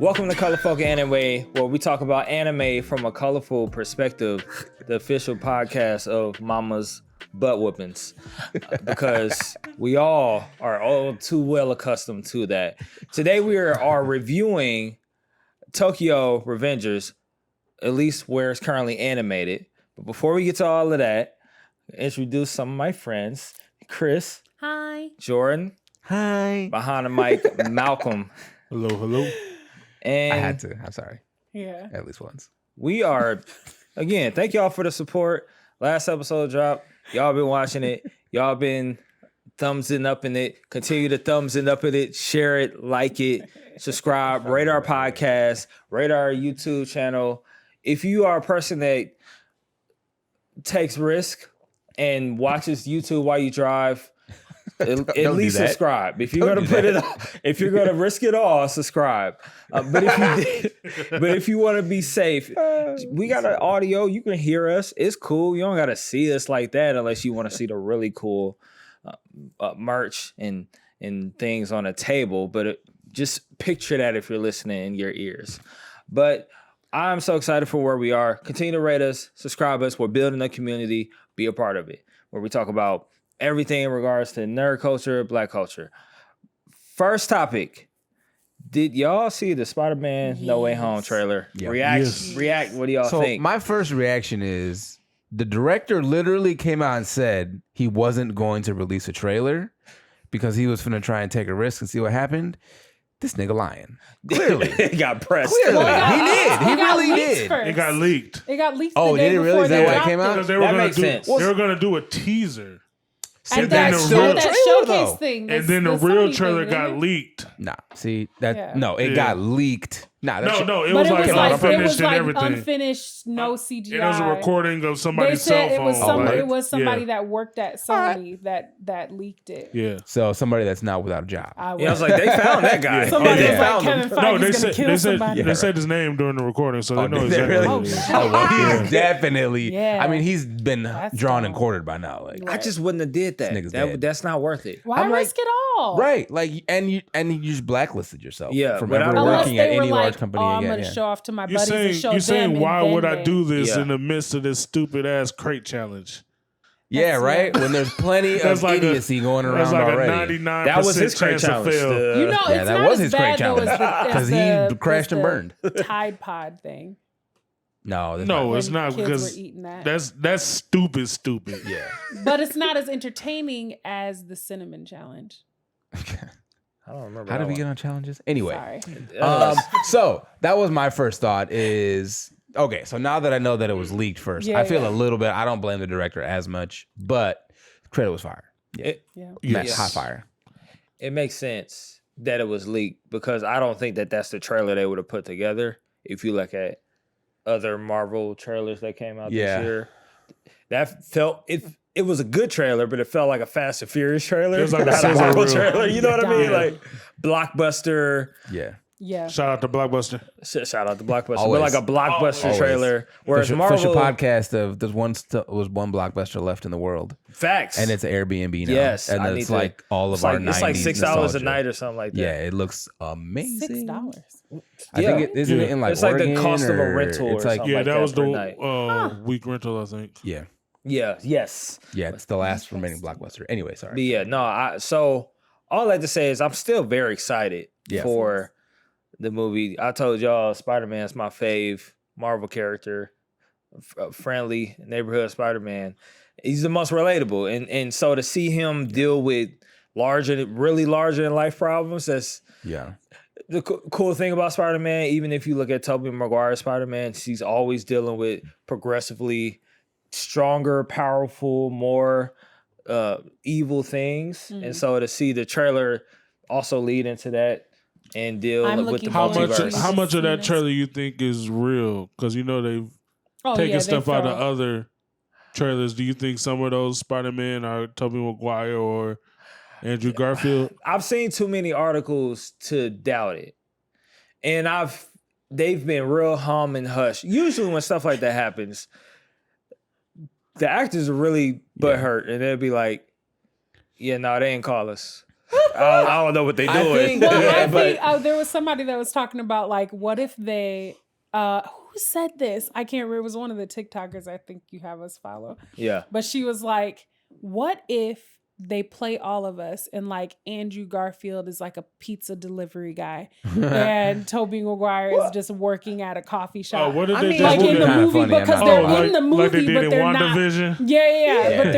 Welcome to Colorful Anime, where we talk about anime from a colorful perspective, the official podcast of Mama's Butt Whoopings, because we all are all too well accustomed to that. Today we are reviewing Tokyo Avengers, at least where it's currently animated. But before we get to all of that, introduce some of my friends. Chris. Hi. Jordan. Hi. Behind the mic, Malcolm. Hello. And I had to. I'm sorry. Yeah. At least once. we are, again, thank y'all for the support. Last episode dropped. Y'all been watching it. Y'all been thumbsing up in it. Continue to thumbsing up in it. Share it, like it, subscribe, rate our podcast, rate our YouTube channel. If you are a person that takes risk and watches YouTube while you drive, at least subscribe. If you're gonna put it, if you're gonna risk it all, subscribe. But if you want to be safe, we got an audio. You can hear us. It's cool. You don't gotta see us like that unless you want to see the really cool merch and things on a table. But just picture that if you're listening in your ears. But I'm so excited for where we are. Continue to rate us, subscribe us. We're building a community. Be a part of it, where we talk about everything in regards to nerd culture, black culture. First topic. Did y'all see the Spider-Man No Way Home trailer? Yeah. React. What do y'all think? My first reaction is the director literally came out and said he wasn't going to release a trailer because he was finna try and take a risk and see what happened. This nigga lying. Clearly. It got pressed. Clearly. He did. He really did. It got leaked. It got leaked. Oh, the day did it really? before Is that they why it dropped came out? Because they That makes sense. They were gonna do a teaser. And And then that, the show, real that trailer, showcase though. thing. And then the real trailer got leaked. Nah, see that? Yeah. No, it got leaked. Nah, that shit- No, it But was like unfinished and everything. unfinished, no CGI. It was a recording of They somebody's said cell phone. it was somebody Yeah. that worked at Sony that leaked it. Yeah. So somebody that's not without a job. I was like, they found that guy. Yeah. Somebody Oh, was yeah. like, Kevin No, Feige's they gonna said kill somebody. they said his name during the recording, so they know did they exactly really? what it is. Oh, well, Yeah. he's definitely. Yeah. I mean, he's been That's drawn dope. and quartered by now. Like, I just wouldn't have did that. This nigga's dead. That's not worth it. Why I'm like- risk it all? right? Like, and you just blacklisted yourself. Yeah, from but I ever don't- Unless working they at were any like, large company I'm again. going to Yeah. show off to my You're buddies and show saying them. why and would then I do this Yeah. in the midst of this stupid ass crate challenge? Yeah, right. When there's plenty That's of like a- idiocy going That's around like already. a 99% That was his crate chance to challenge. fail. You know, Yeah, it's that not was as his bad crate though as challenge. the, 'Cause he crashed and burned. Tide Pod thing. No, that's No, not. it's not Kids because were eating that. that's stupid. Yeah. But it's not as entertaining as the cinnamon challenge. I don't remember. How that did we one. get on challenges? Anyway, Sorry. so that was my first thought is, okay, so now that I know that it was leaked first, Yeah, I feel yeah. a little bit, I don't blame the director as much, but credit was fire. Yeah. Yeah. Yes. Hot fire. It makes sense that it was leaked because I don't think that that's the trailer they would have put together. If you look at other Marvel trailers that came out Yeah. this year, that felt it was a good trailer, but it felt like a Fast and Furious trailer. It was like a not a sizzle Marvel reel. trailer. You know what I mean? Yeah. Like blockbuster. Yeah. Yeah. Shout out to Blockbuster. Shout out to Blockbuster, Always. but like a blockbuster Always. trailer. Whereas Official Marvel podcast of there's one Blockbuster left in the world, facts and it's Airbnb now. Yes, and I it's need to- like all of it's our like, 90s it's like $6 a nostalgia. night or something like that. Yeah, it looks amazing. $6. I Yeah. think it isn't it in like It's like the Oregon, cost of a or rental or It's like something. Yeah, like that that was per the night. week rental, I think. yeah, Yes. yeah. It's the last remaining Blockbuster. Anyway, sorry. But yeah, no, so all I have to say is I'm still very excited Yeah. for the movie. I told y'all Spider-Man's my fave Marvel character, friendly neighborhood Spider-Man. He's the most relatable. And so to see him deal with really larger than life problems, that's Yeah. the cool thing about Spider-Man. Even if you look at Tobey Maguire's Spider-Man, he's always dealing with progressively stronger, powerful, more evil things. And so to see the trailer also lead into that and deal I'm with looking the How forward much? to multiverse. it. How much of that Yes. trailer you think is real? Because you know they've Oh, taken yeah, stuff they out of throw- other trailers. Do you think some of those Spider-Man are Tobey Maguire or Andrew Garfield? I've seen too many articles to doubt it. And they've been real hum and hush. Usually when stuff like that happens, the actors are really butthurt and they'll be like, yeah, no, they ain't call us. I don't know what they doing. think- Well, Yeah, I but think there was somebody that was talking about like, what if they? Who said this? I can't remember. It was one of the TikTokers I think you have us follow. yeah. But she was like, what if they play all of us and like Andrew Garfield is like a pizza delivery guy and Tobey Maguire is just working at a coffee shop. Oh, what did I they mean, just Like do in the Kinda that? movie funny, because I'm they're not- in the movie, like they did but in they're not. WandaVision? Yeah, but Yeah.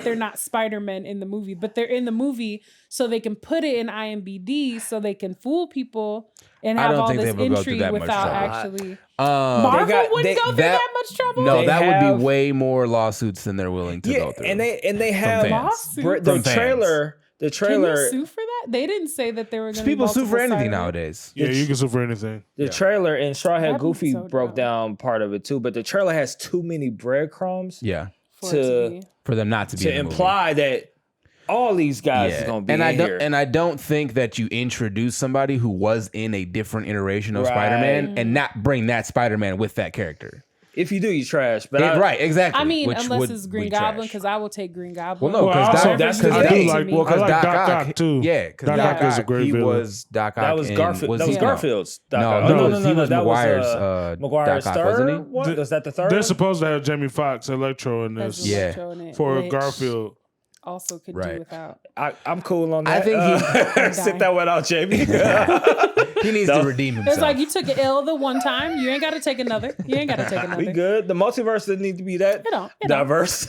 they're not Spider-Man in the movie. But they're in the movie so they can put it in IMDb so they can fool people and I have don't all think this they would go through intrigue that much without trouble. actually. Um, Marvel got- wouldn't they- go through that- that much trouble. no, They that would have- be way more lawsuits than they're willing to Yeah, go through. and they have fans. Lawsuits? the From fans. trailer. The Can trailer. you sue for that? They didn't say that they were going to. People sue for anything nowadays. Yeah, you can sue for anything. The Yeah. trailer and Straw Hat That'd be Goofy so broke dope. down part of it too, but the trailer has too many breadcrumbs Yeah, to for them not to be to in the movie. imply that all these guys is gonna be and in I don't here. and I don't think that you introduce somebody who was in a different iteration of Right. Spider-Man and not bring that Spider-Man with that character. If you do, you trash. But Right, exactly. I mean, which unless would it's Green be Goblin, trash. because I will take Green Goblin. Well, no, Well, because also, Doc, that's because the I thing. do like. well, I because like Doc Doc Ock, Ock too. yeah, because Doc Doc Ock is a Ock, great he villain. was Doc Ock. that was in- Garfield. That was he- Garfield's. Doc No, Ock. no, he was That McGuire's, McGuire's Doc Ock, third. wasn't he? One? Was that the third? They're one? supposed to have Jamie Foxx, Electro in As this. Yeah. Electro in it, For which Garfield. also could Right. do without. I'm cool on I that. think sit that one out, Jamie. He needs No. to redeem himself. It's like you took an L the one time. You ain't got to take another. You ain't got to take another. We good. The multiverse doesn't need to be that It don't. diverse.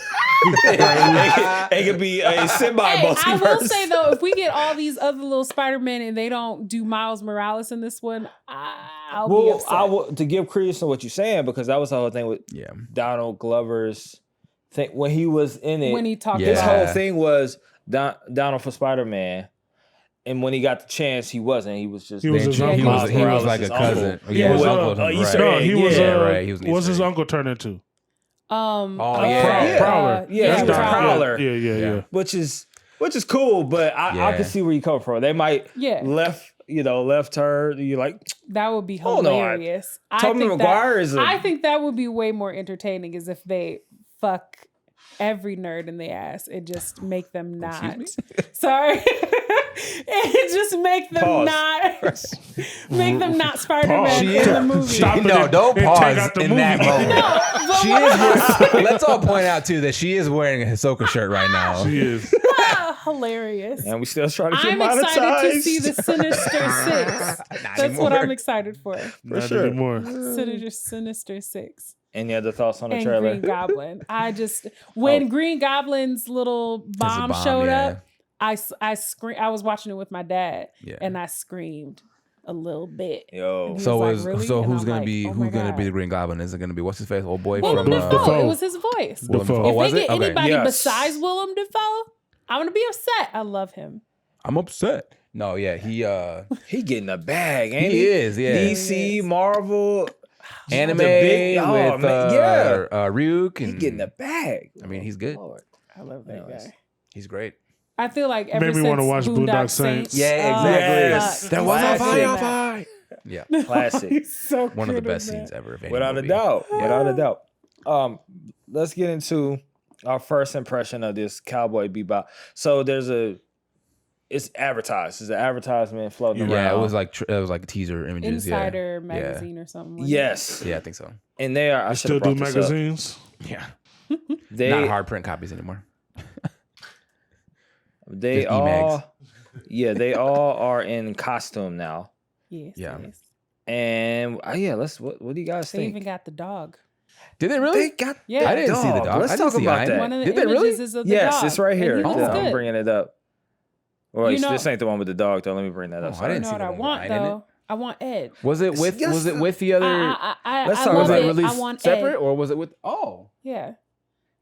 it could be a semi-multiverse. Hey, I will say though, if we get all these other little Spider-Man and they don't do Miles Morales in this one, I'll be Well, upset. I will to give credence to what you're saying because that was the whole thing with yeah. Donald Glover's thing when he was in it. when he talked Yeah. His about whole thing was Donald for Spider-Man, and when he got the chance, he wasn't. He was just He was Then his he uncle. was Miles he was Morales' like a uncle. cousin. He Yeah, was, his uncle. Easter Right. egg. No, he was. Yeah, right, he was an What's Easter his egg. uncle turn into? Oh, yeah. Prowler. Yeah, That's he was Doc. Prowler. Yeah. which is cool, but I Yeah. can see where you come from. They might Yeah. left her. You like that would be Hold on. hilarious. Tobey Maguire is a I think that would be way more entertaining is if they fuck every nerd in the ass and just make them not. Sorry. And just make them Pause. not make them not Spider-Man Pause. in the movie. Stop it No, and- don't and pause check out the in movie. that moment. But She is. Let's all point out too that she is wearing a Hisoka shirt right now. She is. hilarious. and we still trying to get I'm monetized. excited to see the Sinister Six. That's what I'm excited for. Not sure. anymore. Sinister Six. Any other thoughts on the And trailer? Green Goblin. I just when Green Goblin's little bomb, showed up, I screamed. I was watching it with my dad, Yeah. and I screamed a little bit. Yo, And he So was like, really? so And who's I'm gonna like, be oh who's my gonna be God. the Green Goblin? Is it gonna be what's his face? Old boy Willem from Dafoe. Dafoe. It was his voice. Dafoe. Oh, If was they it? get Okay. anybody Yes. besides Willem Dafoe, I'm gonna be upset. I love him. I'm upset. No, yeah, he getting a bag, ain't he he? is, yeah. DC, Marvel, Anime the big- oh, with man, yeah. Ryuk he and getting a bag. I mean, he's good. Lord. I love that Anyways. guy. He's great. I feel like ever Made me since wanna watch Boondock Saints. Yeah, exactly. Yes. fuck, There he's was a so fire good in that. fight. Yeah, Classic. He's so one of the good in best that. scenes ever. Of any Without a movie. doubt. Without a doubt. Let's get into our first impression of this Cowboy Bebop. So it's advertised. There's an advertisement floating around. Yeah, it was like teaser images. Insider yeah. magazine or something. Like Yes. Yeah, I think so. And they are. I Still should do have brought this up. magazines. Yeah, They not hard print copies anymore. they Just e-mags. all they all are in costume now. Yes. Yeah. Yes. And what do you guys They think? even got the dog. Did they really? They got Yeah. I didn't see the dog. Let's I didn't talk see about Iron. that. One of the Did they images really? is of the Yes, dog. it's right here. And he looks I'm good. bringing it up. Well, You know- this ain't the one with the dog, though. Let me bring that up. Oh, I Sorry. You didn't know see what the I one with want Iron in it. though? I want Ed. Was it with Yes, was it with the other? I Let's talk love was about it it. released I want separate Ed. or was it with? Oh, Yeah.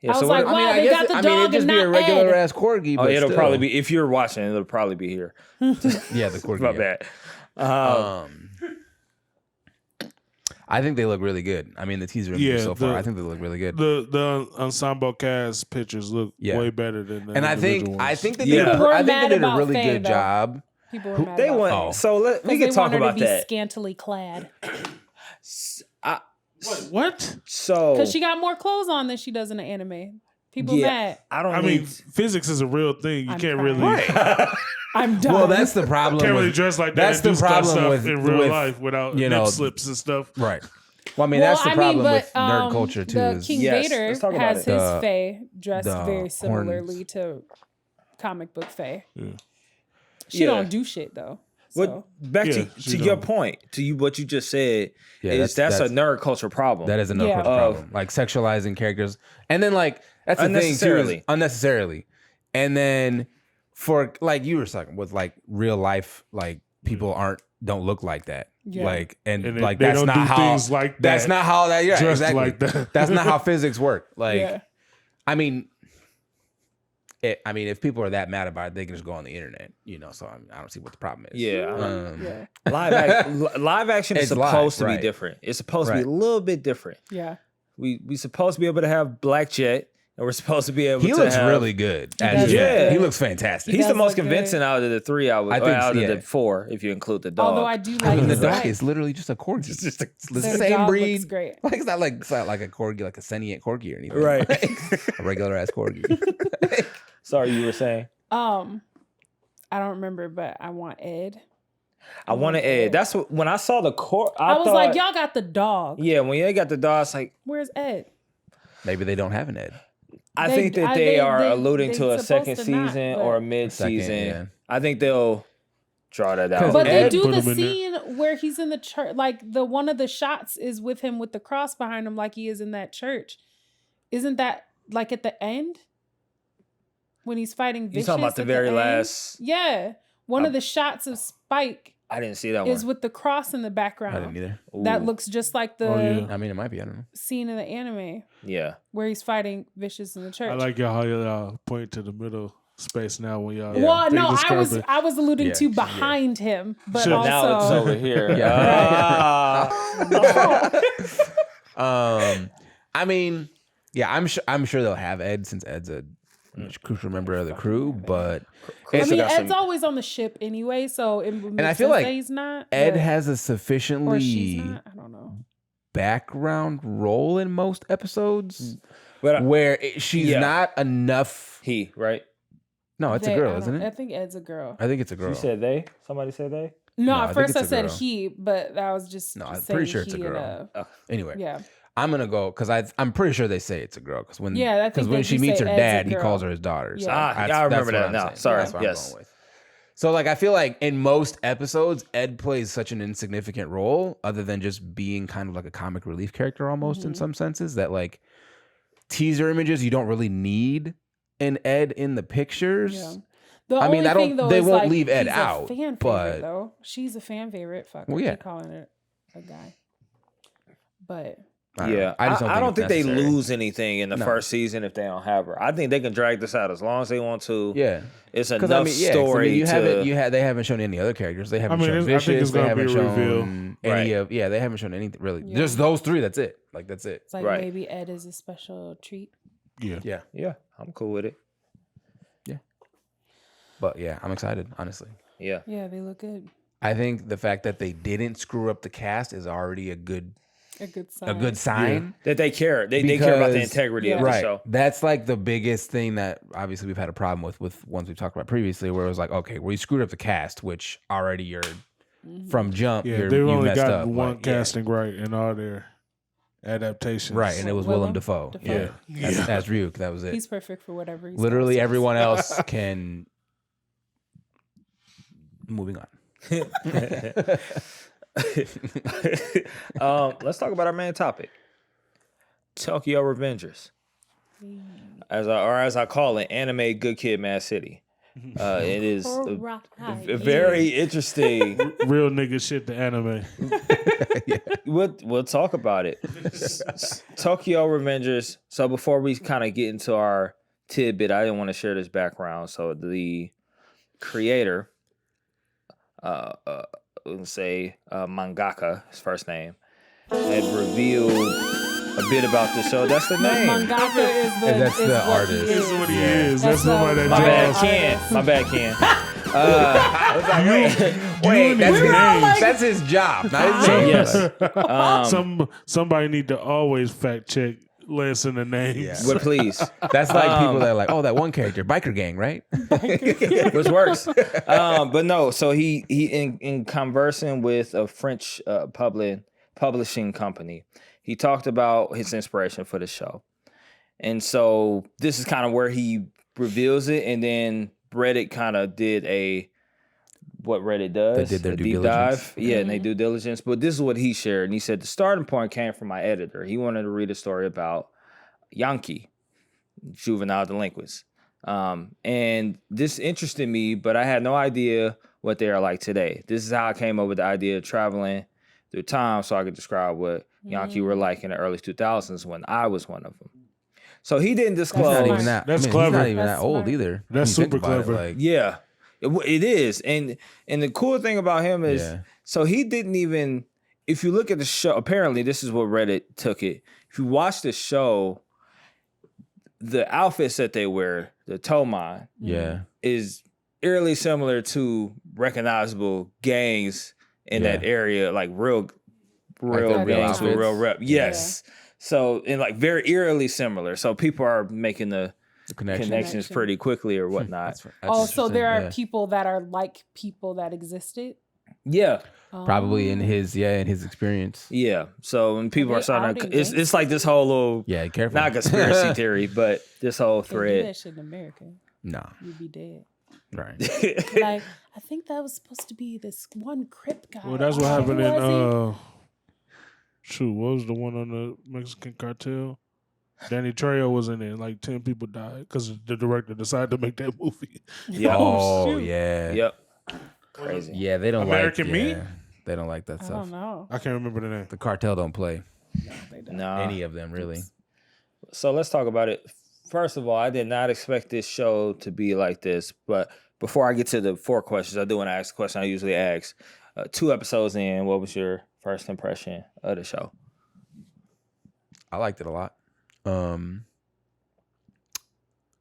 Yeah, I so was what- like, wow, they got the I dog mean, it'd just and be a not regular Ed. ass corgi. Oh, But it'll still. probably be if you're watching. It'll probably be here. Yeah, the corgi. My yeah. bad. I think they look really good. I mean, the teaser images Yeah, so far, the- I think they look really good. The ensemble cast pictures look Yeah. way better than the And I think individual I ones. think that Yeah. they People were I think mad they did a about really Faye, good though. job. People were mad They about want. Oh. So we because can they talk want her about to be that. scantily clad what? So because she got more clothes on than she does in the anime. People mad. I mean, need. physics is a real thing. You I'm can't crying. really. I'm done. Well, that's the problem. Can't really with- dress like that. That's and do the problem stuff with in real life without you know, nip slips and stuff. Right. Well, I mean, that's the problem with nerd culture too. The Is King Yes, Vader let's talk about has it. his The- fae dressed the very similarly horns. to comic book fae. Yeah. She Yeah. don't do shit though. What So. back Yeah, to she your don't. point, to you what you just said Yeah, is that's a nerd culture problem. that is a nerd Yeah. culture problem. Like sexualizing characters, and then like that's the thing too. Unnecessarily. Is unnecessarily, and then for like you were talking with like real life, like people don't look like that. Yeah. Like and, And like they that's don't not do how things like that's that, not how that yeah dressed exactly like that. that's not how physics work. Like Yeah. I mean. If people are that mad about it, they can just go on the internet, you know. So I don't see what the problem is. Yeah. Yeah. Live action is It's live, supposed to be right. different. It's supposed to be Right. a little bit different. Yeah. We supposed to be able to have Black Jet, and we're supposed to be able He to looks have. really good. does As look Jet. good. He looks fantastic. He's the does most look good. convincing out of the three. I think Out so, of yeah. the four, if you include the dog. Although I do I like mean, the his dog eye. is literally just a corgi. It's just a, the Their same dog breed. looks great. Like it's not like a corgi, like a sentient corgi or anything. Right. Like, a regular ass corgi. Sorry, you were saying. I don't remember, but I want Ed. I want to add. That's what, when I saw the court. I was thought, like, y'all got the dog. Yeah, when they got the dog, it's like Where's Ed? Maybe they don't have an Ed. I They- think that I- they they- are they- alluding they to a supposed second to not, season but- or a mid-season. Second, yeah. I think they'll draw that out. 'Cause But they Ed do put the him in there. scene where he's in the church. Like the one of the shots is with him with the cross behind him, like he is in that church. Isn't that like at the end when he's fighting? You Vicious talking about the at very end? last? Yeah, one of the shots of Spike I didn't see that is one. with the cross in the I didn't background. either. That Ooh, looks just like the Oh, yeah. I mean, it might be. I don't know. scene in the anime yeah. where he's fighting Vicious in the church. I like y'all how y'all point to the middle space now when y'all. Well, think no, describe I was alluding Yeah, to yeah. behind him, but Sure. also Now it's over here. Yeah. Ah. I mean, yeah, I'm sure they'll have Ed since Ed's a crucial member of the crew, but I Chris mean, got Ed's some- always on the ship anyway, so it would make I feel sense like that he's not. Ed but- has a or she's sufficiently not. I don't know. background role in most episodes But where she's Yeah. not enough. he, right? No, it's They- a I girl, don't- isn't I it? think Ed's a girl. I think it's a girl. You said they? Somebody said they? No, No, I at think first I it's a said girl. he, but that was just No, I'm saying pretty sure it's a he and girl. Anyway, yeah. I'm gonna go because I'm pretty sure they say it's a girl because when Yeah, I think because when they she do meets say her Ed's a dad, he girl. calls her his daughter. So Yeah. Ah, that's- yeah, I remember that's what that I'm now. saying. Sorry, That's what I'm yes. going with. So like I feel like in most episodes, Ed plays such an insignificant role, other than just being kind of like a comic relief character almost in some senses. That like teaser images, you don't really need an Ed in the pictures. Yeah. The I mean, only I don't- thing, though, they is, won't like, leave Ed he's a out, fan but- favorite, though she's a fan favorite. Fuck, Well, I yeah. keep calling it a guy, but I don't know. Yeah. I just I don't think it's they necessary. lose anything in the No. first season if they don't have her. I think they can drag this out as long as they want to. Yeah. It's Because enough I mean, yeah, 'cause, story I mean, to. they haven't shown any other characters. They haven't mean, shown I think Vicious. it's They gonna haven't be a reveal. shown any Right. of. Yeah, they haven't shown anything really. Yeah. Just those three. That's it. Like that's it. it's like Right. maybe Ed is a special treat. Yeah. Yeah. Yeah, I'm cool with it. But yeah, I'm excited. Honestly, Yeah. Yeah, they look good. I think the fact that they didn't screw up the cast is already a good A good sign. sign. That they care. They care about the Because- integrity of Yeah. the Right. show. That's like the biggest thing that obviously we've had a problem with ones we've talked about previously, where it was like, okay, well, you screwed up the cast, which already you're from jump. Yeah, you're, they've you only messed got up. one Like, yeah. casting right in all their adaptations. Right, and it was Willem Willem Dafoe. Dafoe. Yeah, as Ryuk. That was it. He's perfect for whatever. He's Literally supposed to. everyone else can. Moving on. Let's talk about our main topic. Tokyo Avengers. As I call it, anime Good Kid Mad City. It is a very interesting. Real nigga shit to anime. We'll talk about it. Tokyo Avengers. So before we kind of get into our tidbit, I didn't want to share this background. So the creator, let's say mangaka, his first name, had revealed a bit about the show. That's the name. Mangaka is the. That's is the what artist. he This is. is what he Yeah. is. That's That's somebody that My bad, draws. Ken. My bad, Ken. I was like, wait, that's, We were all like- that's his job, not his name. Yes. Somebody need to always fact check Lance in the names. Yeah. But please. That's like people that are like, oh, that one character, biker gang, right? Which works. But no, so he in conversing with a French publishing company, he talked about his inspiration for the show. And so this is kind of where he reveals it, and then Reddit kind of did what Reddit does. They did their a due deep diligence. dive. Yeah, and they do diligence. But this is what he shared. And he said the starting point came from my editor. He wanted to read a story about Yankee, juvenile delinquents. And this interested me, but I had no idea what they are like today. This is how I came up with the idea of traveling through time so I could describe what Yankee were like in the early 2000s when I was one of them. So he didn't disclose. Not even that. That's He's clever. not even That's that old smart. either. That's When you think super about it, clever. like, Yeah, it is. And the cool thing about him is, Yeah. so he didn't even, if you look at the show, apparently this is what Reddit took it. If you watch the show, the outfits that they wear, the Tomon, yeah. is eerily similar to recognizable gangs in that area, like real their real gangs with outfits? real rep. Yes. So, and like very eerily similar. So people are making the The connection. connections pretty quickly or whatnot. Oh, so there are yeah. people that are like people that existed. Yeah. Probably in his experience. Yeah. So when people Are are they starting to, outing it's like this whole little, Yeah, careful. not conspiracy theory, but this whole They do thread. that shit in America. No, You'd be dead. right. Like, I think that was supposed to be this one Crip guy. Well, that's what Oh, happened who in was what was the one on the Mexican cartel? Danny Trejo was in it. Like 10 people died because the director decided to make that movie. Yeah. Oh, shoot. yeah. Yep. Crazy. Yeah, they don't American like Me? yeah, they don't like that I stuff. don't know. I can't remember the name. The cartel don't play They don't. Nah. any of them really. So let's talk about it. First of all, I did not expect this show to be like this. But before I get to the 4 questions, I do want to ask a question I usually ask. 2 episodes in, what was your first impression of the show? I liked it a lot.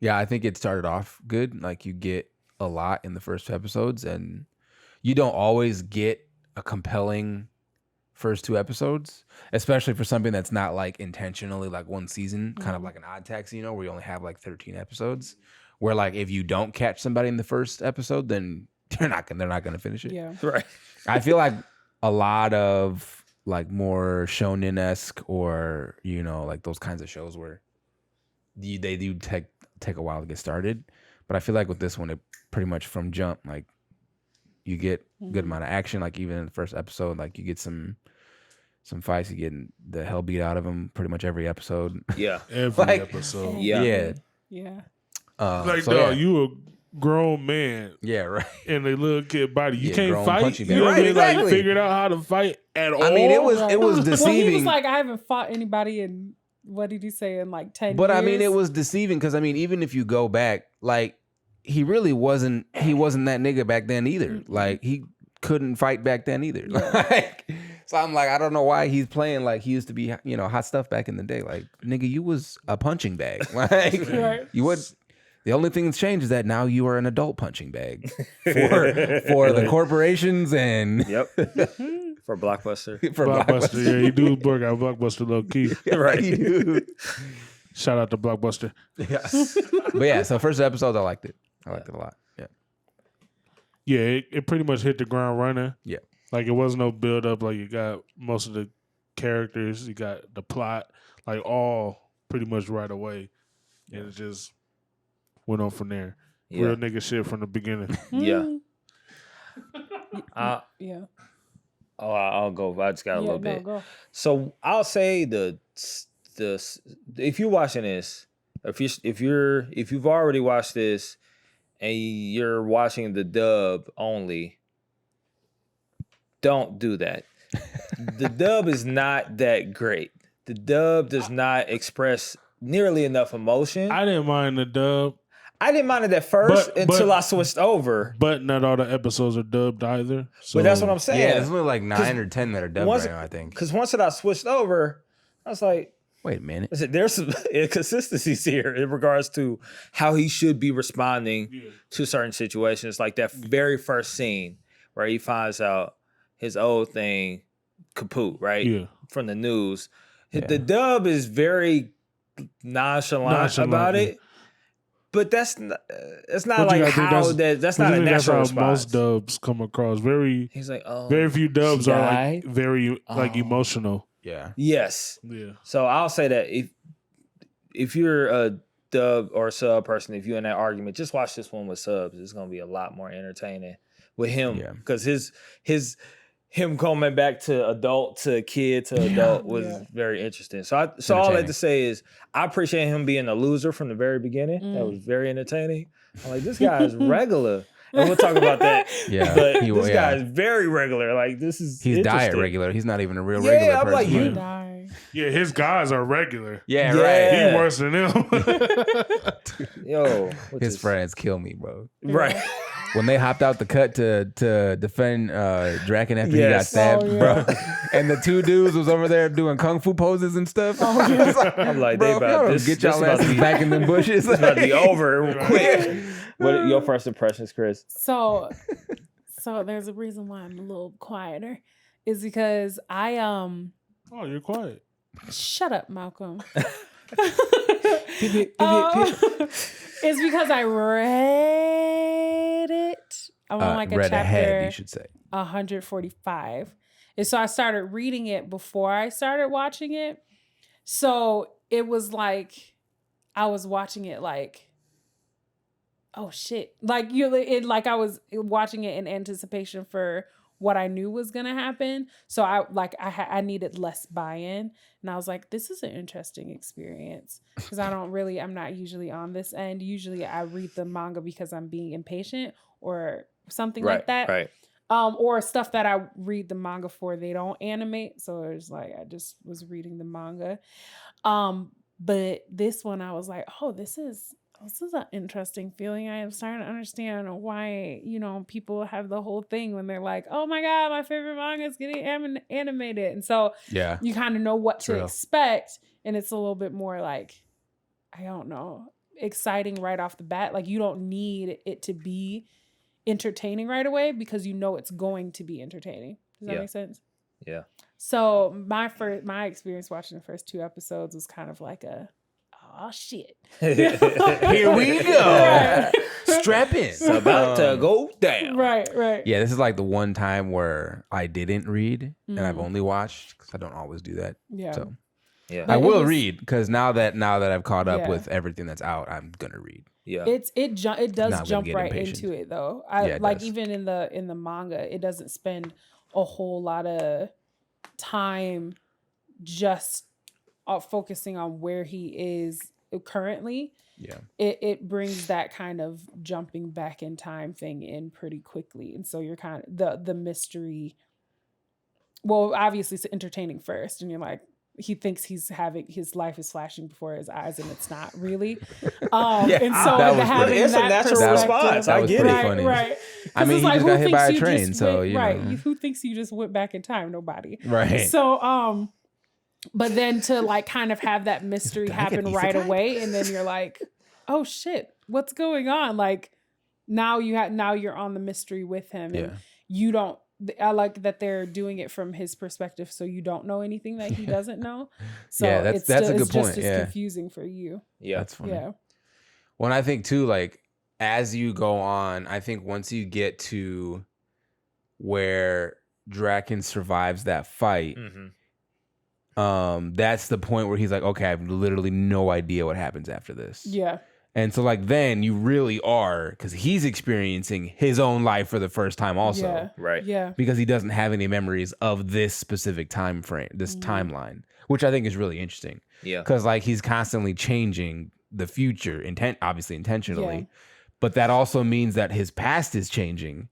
Yeah, I think it started off good. Like you get a lot in the first 2 episodes, and you don't always get a compelling first 2 episodes, especially for something that's not like intentionally like one season, kind of like an Odd Taxi, where you only have like 13 episodes. Where like if you don't catch somebody in the first episode, then they're not gonna finish it. Yeah. Right. I feel like a lot of like more shonen-esque or like those kinds of shows where they do take a while to get started, but I feel like with this one, it pretty much from jump, like you get good amount of action. Like even in the first episode, like you get some fights, you get the hell beat out of them pretty much every episode. Yeah. Every Like- episode. Yeah. Yeah. Yeah. Like, so, dog, yeah. you a grown man Yeah, right. in a little kid body. You Yeah, can't grown fight. punching You bag. know what I Right, mean? Like exactly. figured out how to fight at all. I mean, it was Well, deceiving. he was like, I haven't fought anybody in, what did he say, in like 10 But years? I mean, it was deceiving because I mean, even if you go back, like he really wasn't. He wasn't that nigga back then either. Like he couldn't fight back then either. Like, so I'm like, I don't know why he's playing like he used to be. Hot stuff back in the day. Like nigga, you was a punching bag. Like Right. you would. The only thing that's changed is that now you are an adult punching bag for the corporations and Yep. For Blockbuster. for Blockbuster. Yeah, you do work out Blockbuster low key. Right. You do. Shout out to Blockbuster. Yeah. But yeah, so first episode, I liked it. I liked it a lot. Yeah. Yeah, it pretty much hit the ground running. Yeah. Like it was no build up. Like you got most of the characters, you got the plot, like all pretty much right away. And it just went on from there. Yeah. Real nigga shit from the beginning. Yeah. Yeah. I'll go. I just got a little bit. Go. So I'll say the if you're watching this, if you've already watched this and you're watching the dub only, don't do that. The dub is not that great. The dub does not express nearly enough emotion. I didn't mind the dub, I didn't mind it at first But- until I switched over. but not all the episodes are dubbed either. So But that's what I'm saying. Yeah, there's only like 9 or 10 that are dubbed once- right now, I think. Because once that I switched over, I was like, Wait a minute. I said, there's some inconsistencies here in regards to how he should be responding to certain situations. Like that very first scene where he finds out his old thing kaput, right? Yeah. From the news. The dub is very nonchalant about it. But that's not, it's not But you like gotta think how that's not a natural that's how response. most dubs come across. Very He's like, oh, very few dubs she are died? like very like emotional. Yeah. Yes. Yeah. So I'll say that if you're a dub or sub person, if you're in that argument, just watch this one with subs. It's gonna be a lot more entertaining with him because him coming back to adult to kid to adult was very interesting. So all I had to say is I appreciate him being a loser from the very beginning. That was very entertaining. I'm like, this guy is regular. And we'll talk about that. Yeah. But this guy is very regular. Like he's diet regular. He's not even a real Yeah, regular I'm person. like, you Die. Yeah, his guys are regular. Yeah, right. He worse than them. Yo. His friends kill me, bro. Right. When they hopped out the cut to defend Draken after he got stabbed, bro. And the two dudes was over there doing kung fu poses and stuff. I'm like, bro, they about get y'all asses back in them bushes. It's about to be over quick. What your first impressions, Chris? So there's a reason why I'm a little quieter. Is because I Oh, you're quiet. shut up, Malcolm. It's because I read it. I'm on like a read chapter ahead, you should say. 145. And so I started reading it before I started watching it. So it was like I was watching it like, oh shit. Like I was watching it in anticipation for what I knew was gonna happen. So I needed less buy-in. And I was like, this is an interesting experience. Because I'm not usually on this end. Usually I read the manga because I'm being impatient or something like that. Right. Or stuff that I read the manga for, they don't animate. So it was like I just was reading the manga. But this one I was like, oh, this is an interesting feeling. I am starting to understand why, people have the whole thing when they're like, oh my God, my favorite manga is getting animated. And so you kind of know what to expect. And it's a little bit more like, I don't know, exciting right off the bat. Like you don't need it to be entertaining right away because you know it's going to be entertaining. Does that make sense? Yeah. So my experience watching the first 2 episodes was kind of like oh shit. Here we go. Strap in. It's about to go down. Right. Yeah, this is like the one time where I didn't read and I've only watched because I don't always do that. Yeah. So yeah, I will read because now that I've caught up with everything that's out, I'm gonna read. Yeah, it does jump right impatient. into it though. Even in the manga, it doesn't spend a whole lot of time just focusing on where he is currently. Yeah, it brings that kind of jumping back in time thing in pretty quickly, and so you're kind of the mystery. Well, obviously it's entertaining first, and you're like, he thinks his life is flashing before his eyes, and it's not really. And so it's a natural response. I get it. Funny. Right. I mean, he like, just got hit by a train, so who thinks you just went back in time? Nobody. Right. So but then to like kind of have that mystery happen right away, and then you're like, oh shit, what's going on? Like now you're on the mystery with him, and you don't. I like that they're doing it from his perspective, so you don't know anything that he doesn't know. So that's a good point. Just as confusing for you. Yeah, that's funny. Yeah. When I think too, like as you go on, I think once you get to where Draken survives that fight, that's the point where he's like, okay, I have literally no idea what happens after this. Yeah. And so like then you really are, because he's experiencing his own life for the first time also. Yeah. Right. Yeah. Because he doesn't have any memories of this specific time frame, this timeline, which I think is really interesting. Yeah. Because like he's constantly changing the future, obviously intentionally. Yeah. But that also means that his past is changing.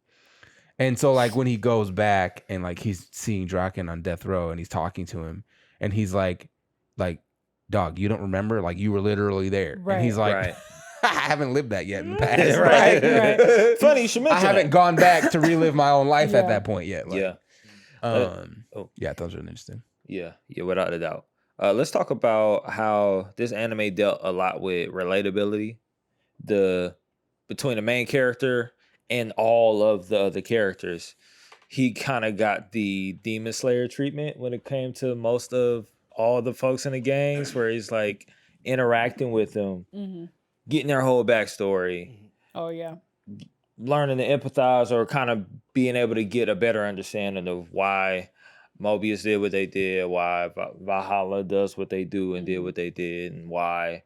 And so like when he goes back and like he's seeing Draken on death row and he's talking to him and he's like, dog, you don't remember? Like you were literally there. Right. And he's like, Right. I haven't lived that yet in the past. Right. Funny you should mention I haven't that. gone back to relive my own life at that point yet. Like, Yeah. Yeah, I thought it was really interesting. Yeah, without a doubt. Let's talk about how this anime dealt a lot with relatability, between the main character and all of the other characters. He kind of got the Demon Slayer treatment when it came to most of all the folks in the gangs, where he's like, interacting with them, getting their whole backstory, Oh yeah. learning to empathize or kind of being able to get a better understanding of why Mobius did what they did, why Valhalla does what they do and did what they did, and why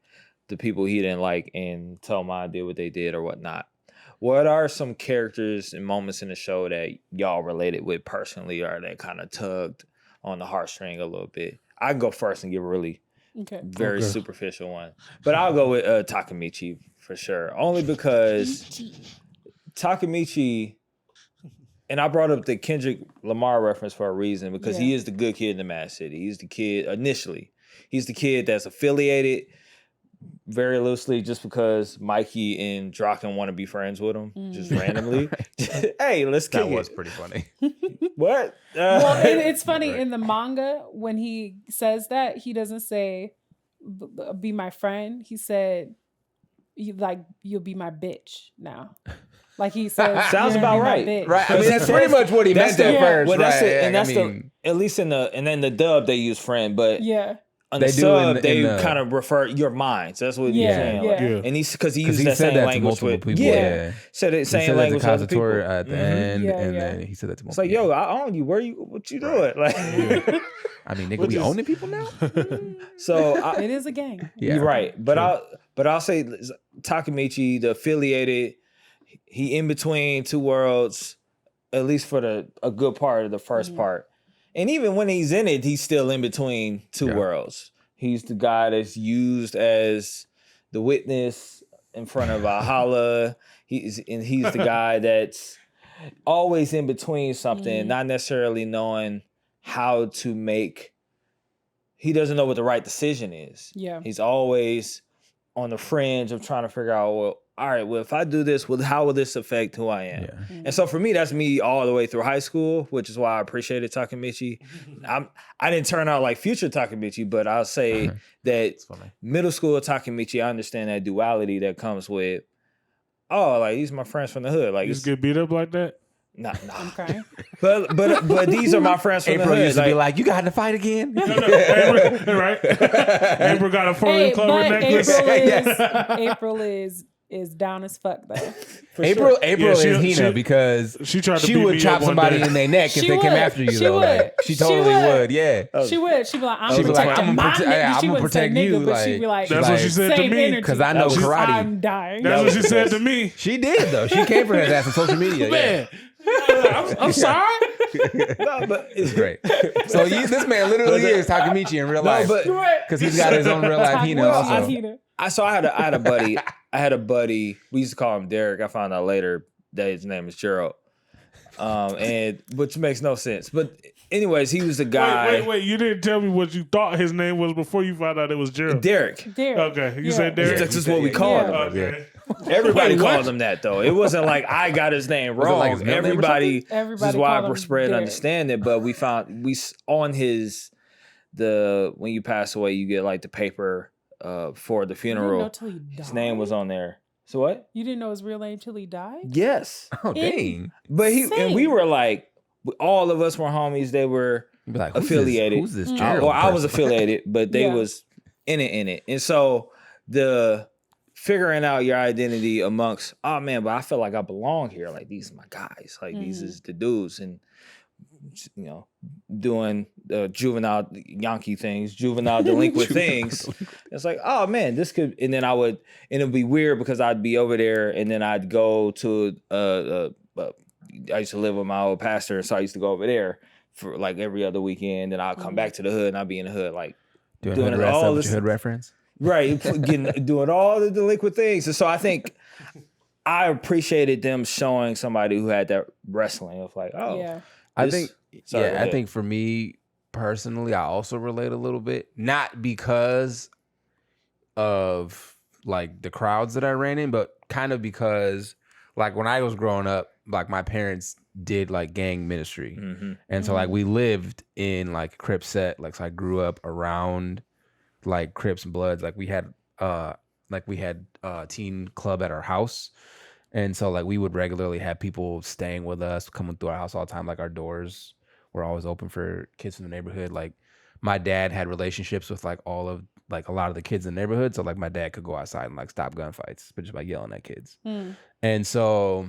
the people he didn't like in Tolman did what they did or whatnot. What are some characters and moments in the show that y'all related with personally or that kind of tugged on the heartstring a little bit? I can go first and give a really very superficial one. But I'll go with Takemichi for sure. Only because Takemichi, and I brought up the Kendrick Lamar reference for a reason, because he is the good kid in the Mad City. He's the kid, initially, he's the kid that's affiliated very loosely just because Mikey and Draken want to be friends with him, just randomly. Hey, let's kick it. That was pretty funny. What? Well, it's funny in the manga when he says that, he doesn't say be my friend. He said you'll be my bitch now. Like he says, sounds about right. Right. I mean, that's pretty much what he meant at first. Well, that's right? it, and that's at least in the dub they use friend, but on the they sub do they kind of refer your minds. That's what he's saying. Like, and he's because he used that same language with people. Said the same language with other people at the end, and then he said that to multiple. It's like, yo, I own you. What you doing? Like, I mean, nigga, we owning people now. So it is a gang. You're right, but I'll say Takemichi, the affiliated. He in between two worlds, at least for a good part of the first part. And even when he's in it, he's still in between two worlds. He's the guy that's used as the witness in front of Valhalla. He's the guy that's always in between something, not necessarily knowing how to make. He doesn't know what the right decision is. Yeah, he's always on the fringe of trying to figure out, well, all right, well, if I do this, how will this affect who I am? Yeah. And so for me, that's me all the way through high school, which is why I appreciated Takemichi. I didn't turn out like future Takemichi, but I'll say that middle school Takemichi, I understand that duality that comes with, like these are my friends from the hood. Like, you just get beat up like that? Nah. Okay. But these are my friends from April the hood. Used to be like, you got to fight again? No, right? April got a 4-leaf clover necklace. April is down as fuck though. April is Hina because she would chop somebody in their neck if they came after you. She totally would. Yeah. She would. She'd be like, I'm protecting my nigga. She wouldn't say nigga, but she'd be like, that's what she said to me. Because I know karate. I'm dying. That's what she said to me. She did though. She came for his ass on social media. Man. I'm sorry. No, but it's great. So this man literally is Takemichi in real life because he's got his own real life Hina also. I had a buddy. We used to call him Derek. I found out later that his name is Gerald, and which makes no sense. But anyways, he was the guy. Wait! You didn't tell me what you thought his name was before you found out it was Gerald. Derek. Okay, you said Derek. That's just what we called him. Okay. Everybody called him that though. It wasn't like I got his name wrong. Like his Everybody. This is why I spread understanding. But we found on when you pass away, you get like the paper. For the funeral, you didn't know till he died? His name was on there. So what? You didn't know his real name till he died? Yes. Oh dang! But and we were like, all of us were homies. They were like, affiliated. Who's this Gerald? I was affiliated, but they was in it. And so the figuring out your identity amongst, oh man, but I feel like I belong here. Like these are my guys. Like these is the dudes, and doing juvenile Yankee things, juvenile delinquent things. It's like, oh man, this could, and then and it'd be weird because I'd be over there and then I'd go to, I used to live with my old pastor, so I used to go over there for like every other weekend, and I'll come back to the hood and I'll be in the hood, like doing all this hood reference. Right, doing all the delinquent things. And so I think I appreciated them showing somebody who had that wrestling of like, I think for me personally, I also relate a little bit, not because of like the crowds that I ran in, but kind of because like when I was growing up, like my parents did like gang ministry. And so like we lived in like Crip set, like so I grew up around like Crips and Bloods. Like we had teen club at our house. And so like we would regularly have people staying with us, coming through our house all the time. Like our doors were always open for kids in the neighborhood. Like my dad had relationships with like all of like a lot of the kids in the neighborhood. So like my dad could go outside and like stop gunfights, but just by yelling at kids. And so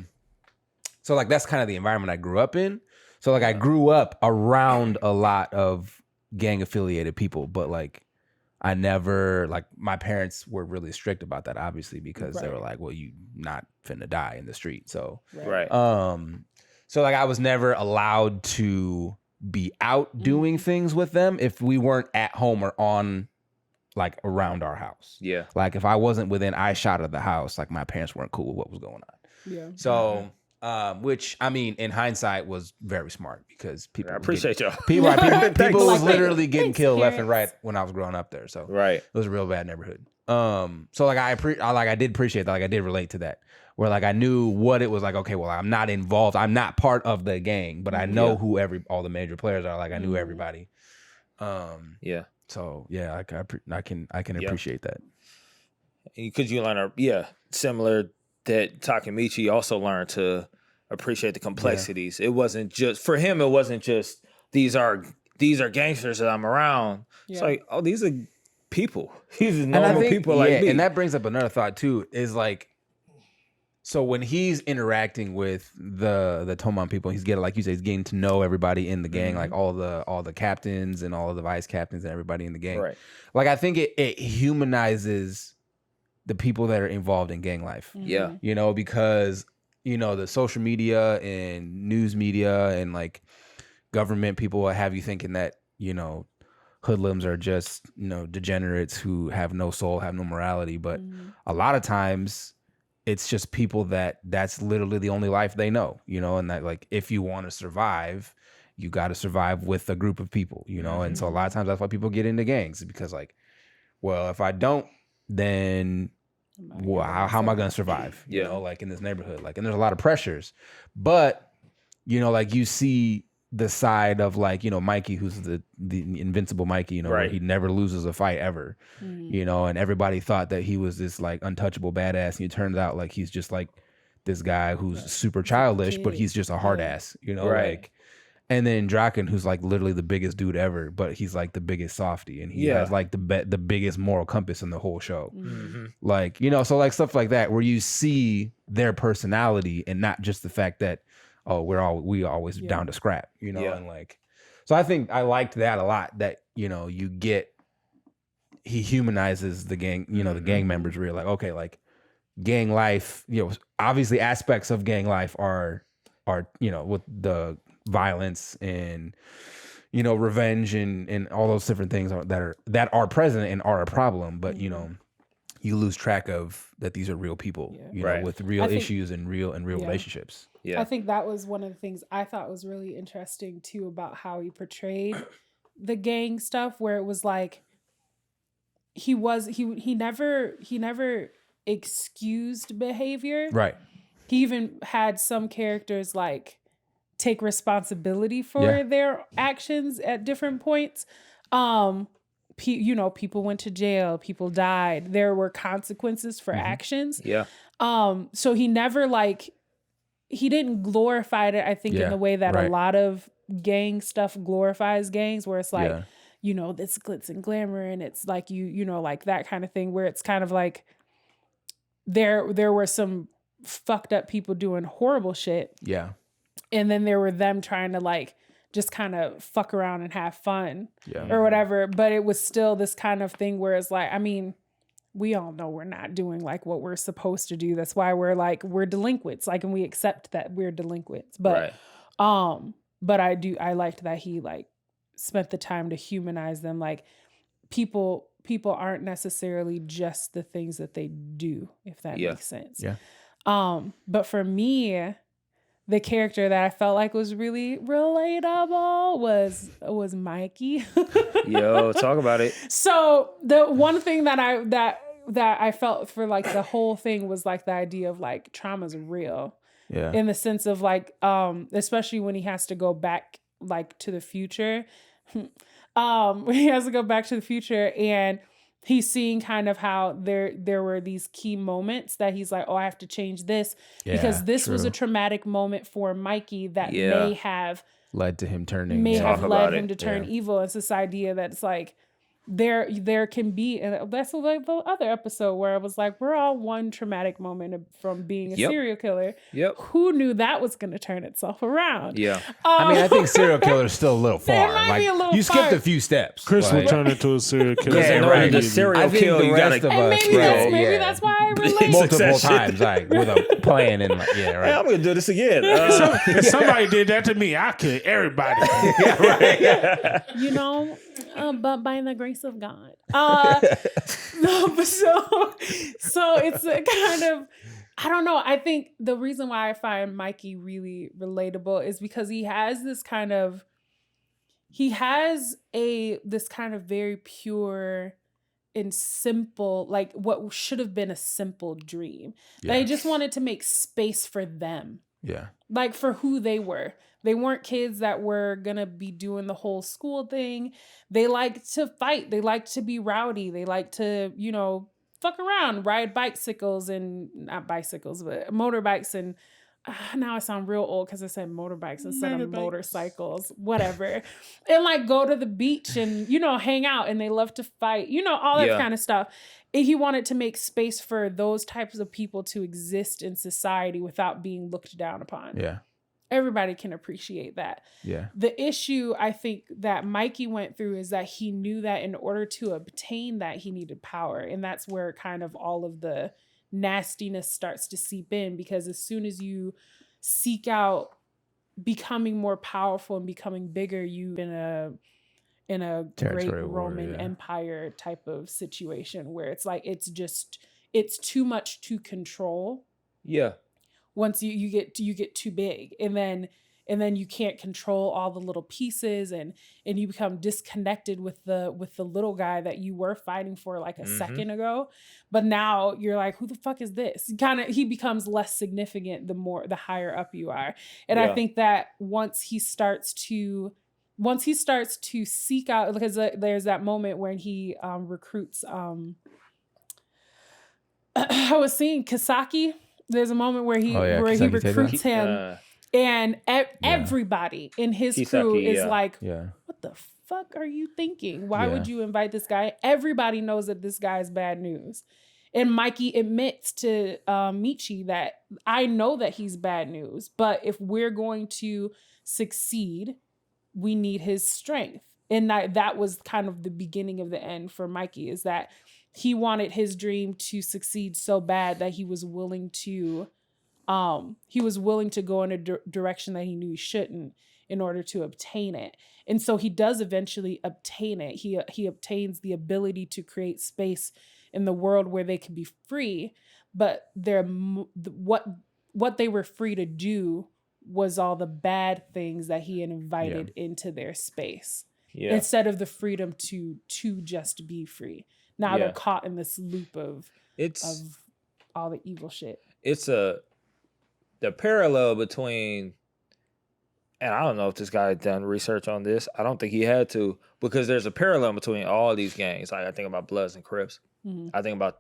like that's kind of the environment I grew up in. So like I grew up around a lot of gang affiliated people, but like I never, like my parents were really strict about that, obviously, because they were like, well, you not finna die in the street. So, so like I was never allowed to be out doing things with them if we weren't at home or on like around our house. Yeah. Like if I wasn't within eyeshot of the house, like my parents weren't cool with what was going on. Yeah. So, which I mean, in hindsight, was very smart because people. I appreciate y'all. People was Like, literally getting thanks, killed left and parents. right when I was growing up there. So Right. it was a real bad neighborhood. So like I did appreciate that. Like I did relate to that. Where like I knew what it was like. Okay, well I'm not involved. I'm not part of the gang, but I know who all the major players are. Like I knew everybody. Yeah. So yeah, I can appreciate that. Because you learn, similar that Takemichi also learned to appreciate the complexities. It wasn't just for him. It wasn't just these are gangsters that I'm around. It's like, oh, these are people. These are normal people like me. And that brings up another thought too. Is like, so when he's interacting with the Tomon people, he's getting, like you say, he's getting to know everybody in the gang, like all the captains and all of the vice captains and everybody in the gang. Right. Like I think it humanizes the people that are involved in gang life. Yeah. You know, because, you know, the social media and news media and like government people will have you thinking that, you know, hoodlums are just, you know, degenerates who have no soul, have no morality. But a lot of times it's just people that's literally the only life they know, you know, and that like if you want to survive, you got to survive with a group of people, you know. And so a lot of times that's why people get into gangs, because like, well, if I don't, then how am I going to survive? You know, like in this neighborhood, like, and there's a lot of pressures, but you know, like you see the side of like, you know, Mikey, who's the invincible Mikey, you know, where he never loses a fight ever, you know, and everybody thought that he was this like untouchable badass. And it turns out like, he's just like this guy who's super childish, but he's just a hard ass, you know, like, and then Draken, who's like literally the biggest dude ever, but he's like the biggest softy, and he has like the biggest moral compass in the whole show. Like, you know, so like stuff like that where you see their personality and not just the fact that, oh, we always down to scrap, you know, and like, so I think I liked that a lot, that, you know, he humanizes the gang, you know, the gang members, where you're like, okay, like gang life, you know, obviously aspects of gang life are, you know, with the violence and, you know, revenge and all those different things that are present and are a problem, but you know, you lose track of that these are real people, you know, with real issues and real relationships. I think that was one of the things I thought was really interesting too about how he portrayed the gang stuff, where it was like he never excused behavior. Right. He even had some characters like take responsibility for their actions at different points. You know, people went to jail, people died. There were consequences for actions. Yeah. So he never he didn't glorify it, I think, in the way that a lot of gang stuff glorifies gangs, where it's like, you know, this glitz and glamour, and it's like you know, like that kind of thing, where it's kind of like there were some fucked up people doing horrible shit. Yeah. And then there were them trying to like just kind of fuck around and have fun or whatever. But it was still this kind of thing where it's like, I mean, we all know we're not doing like what we're supposed to do. That's why we're delinquents. Like, and we accept that we're delinquents. But, but I liked that he like spent the time to humanize them. Like people aren't necessarily just the things that they do, if that makes sense. Yeah. But for me, the character that I felt like was really relatable was Mikey. Yo, talk about it. So the one thing that I felt for like the whole thing was like the idea of like trauma's real. Yeah. In the sense of like, especially when he has to go back like to the future. When he has to go back to the future and he's seeing kind of how there were these key moments that he's like, oh, I have to change this because this was a traumatic moment for Mikey that may have led to him turning evil. It's this idea that it's like there can be, and that's like the other episode where I was like, we're all one traumatic moment from being a serial killer. Yep. Who knew that was going to turn itself around? Yeah. I mean, I think serial killer is still a little far. might be a little you skipped far. a few steps. Chris will but- turn into a serial killer. Yeah, Yeah, in right. order to I serial think kill, the you rest gotta. of us, Maybe that's why I relate. multiple Succession. times, like with a plan in my Hey, right. I'm gonna do this again. If somebody did that to me, I kill everybody. You know, but by the grace of God. No, but so it's a kind of, I don't know. I think the reason why I find Mikey really relatable is because he has this kind of very pure and simple, like what should have been a simple dream. Yeah. They just wanted to make space for them. Yeah. Like for who they were. They weren't kids that were gonna be doing the whole school thing. They liked to fight. They liked to be rowdy. They liked to, fuck around, ride bicycles and not bicycles, but motorbikes. And now I sound real old because I said motorbikes instead of motorcycles, whatever. And like go to the beach and, hang out, and they love to fight, all that kind of stuff. And he wanted to make space for those types of people to exist in society without being looked down upon. Yeah. Everybody can appreciate that. Yeah. The issue I think that Mikey went through is that he knew that in order to obtain that, he needed power. And that's where kind of all of the nastiness starts to seep in, because as soon as you seek out becoming more powerful and becoming bigger, you in a great Roman Empire type of situation where it's like it's too much to control. Yeah. Once you get too big, and then you can't control all the little pieces, and you become disconnected with the little guy that you were fighting for like a second ago. But now you're like, who the fuck is this? He becomes less significant the higher up you are. And I think that once he starts to seek out, because there's that moment when he recruits I was seeing Kisaki. There's a moment where he recruits him, and everybody in his crew is like, what the fuck are you thinking? Why would you invite this guy? Everybody knows that this guy is bad news. And Mikey admits to Michi that I know that he's bad news, but if we're going to succeed, we need his strength. And that was kind of the beginning of the end for Mikey, is that he wanted his dream to succeed so bad that he was willing to go in a direction that he knew he shouldn't in order to obtain it. And so he does eventually obtain it. He obtains the ability to create space in the world where they can be free, but what they were free to do was all the bad things that he had invited into their space, instead of the freedom to just be free. Now they're caught in this loop of all the evil shit. It's the parallel between, and I don't know if this guy had done research on this. I don't think he had to, because there's a parallel between all these gangs. Like I think about Bloods and Crips. Mm-hmm. I think about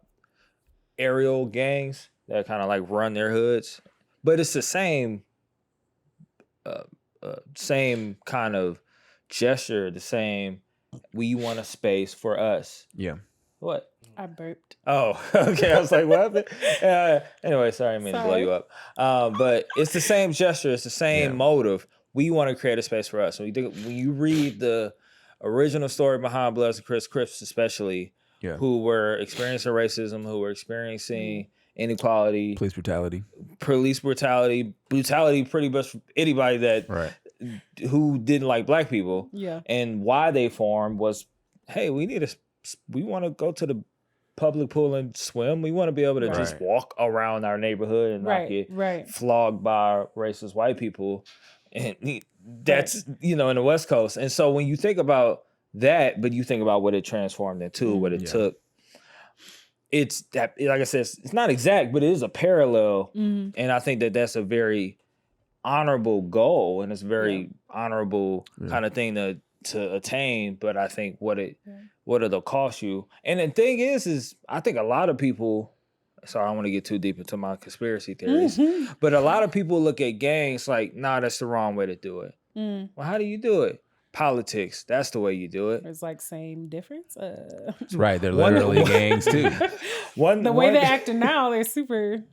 aerial gangs that kind of like run their hoods, but it's the same kind of gesture. The same. We want a space for us. Yeah. What? I burped. Oh, okay. I was like, what happened? Anyway, sorry, I mean to blow you up. But it's the same gesture. It's the same motive. We want to create a space for us. When you read the original story behind Bloods and Crips especially, who were experiencing racism, who were experiencing inequality, police brutality, pretty much for anybody that who didn't like black people. Yeah. And why they formed was, hey, we want to go to the public pool and swim. We want to be able to just walk around our neighborhood and not get flogged by racist white people. And that's, in the West Coast. And so when you think about that, but you think about what it transformed into, what it took, it's that, like I said, it's not exact, but it is a parallel. Mm-hmm. And I think that that's a very honorable goal, and it's a very honorable kind of thing to attain. But I think what it'll cost you. And the thing is I think a lot of people, so I don't want to get too deep into my conspiracy theories, but a lot of people look at gangs like, nah, that's the wrong way to do it. Well, how do you do it? politics. That's the way you do it. It's like same difference. Right, they're literally gangs too. The way they're acting now, they're super.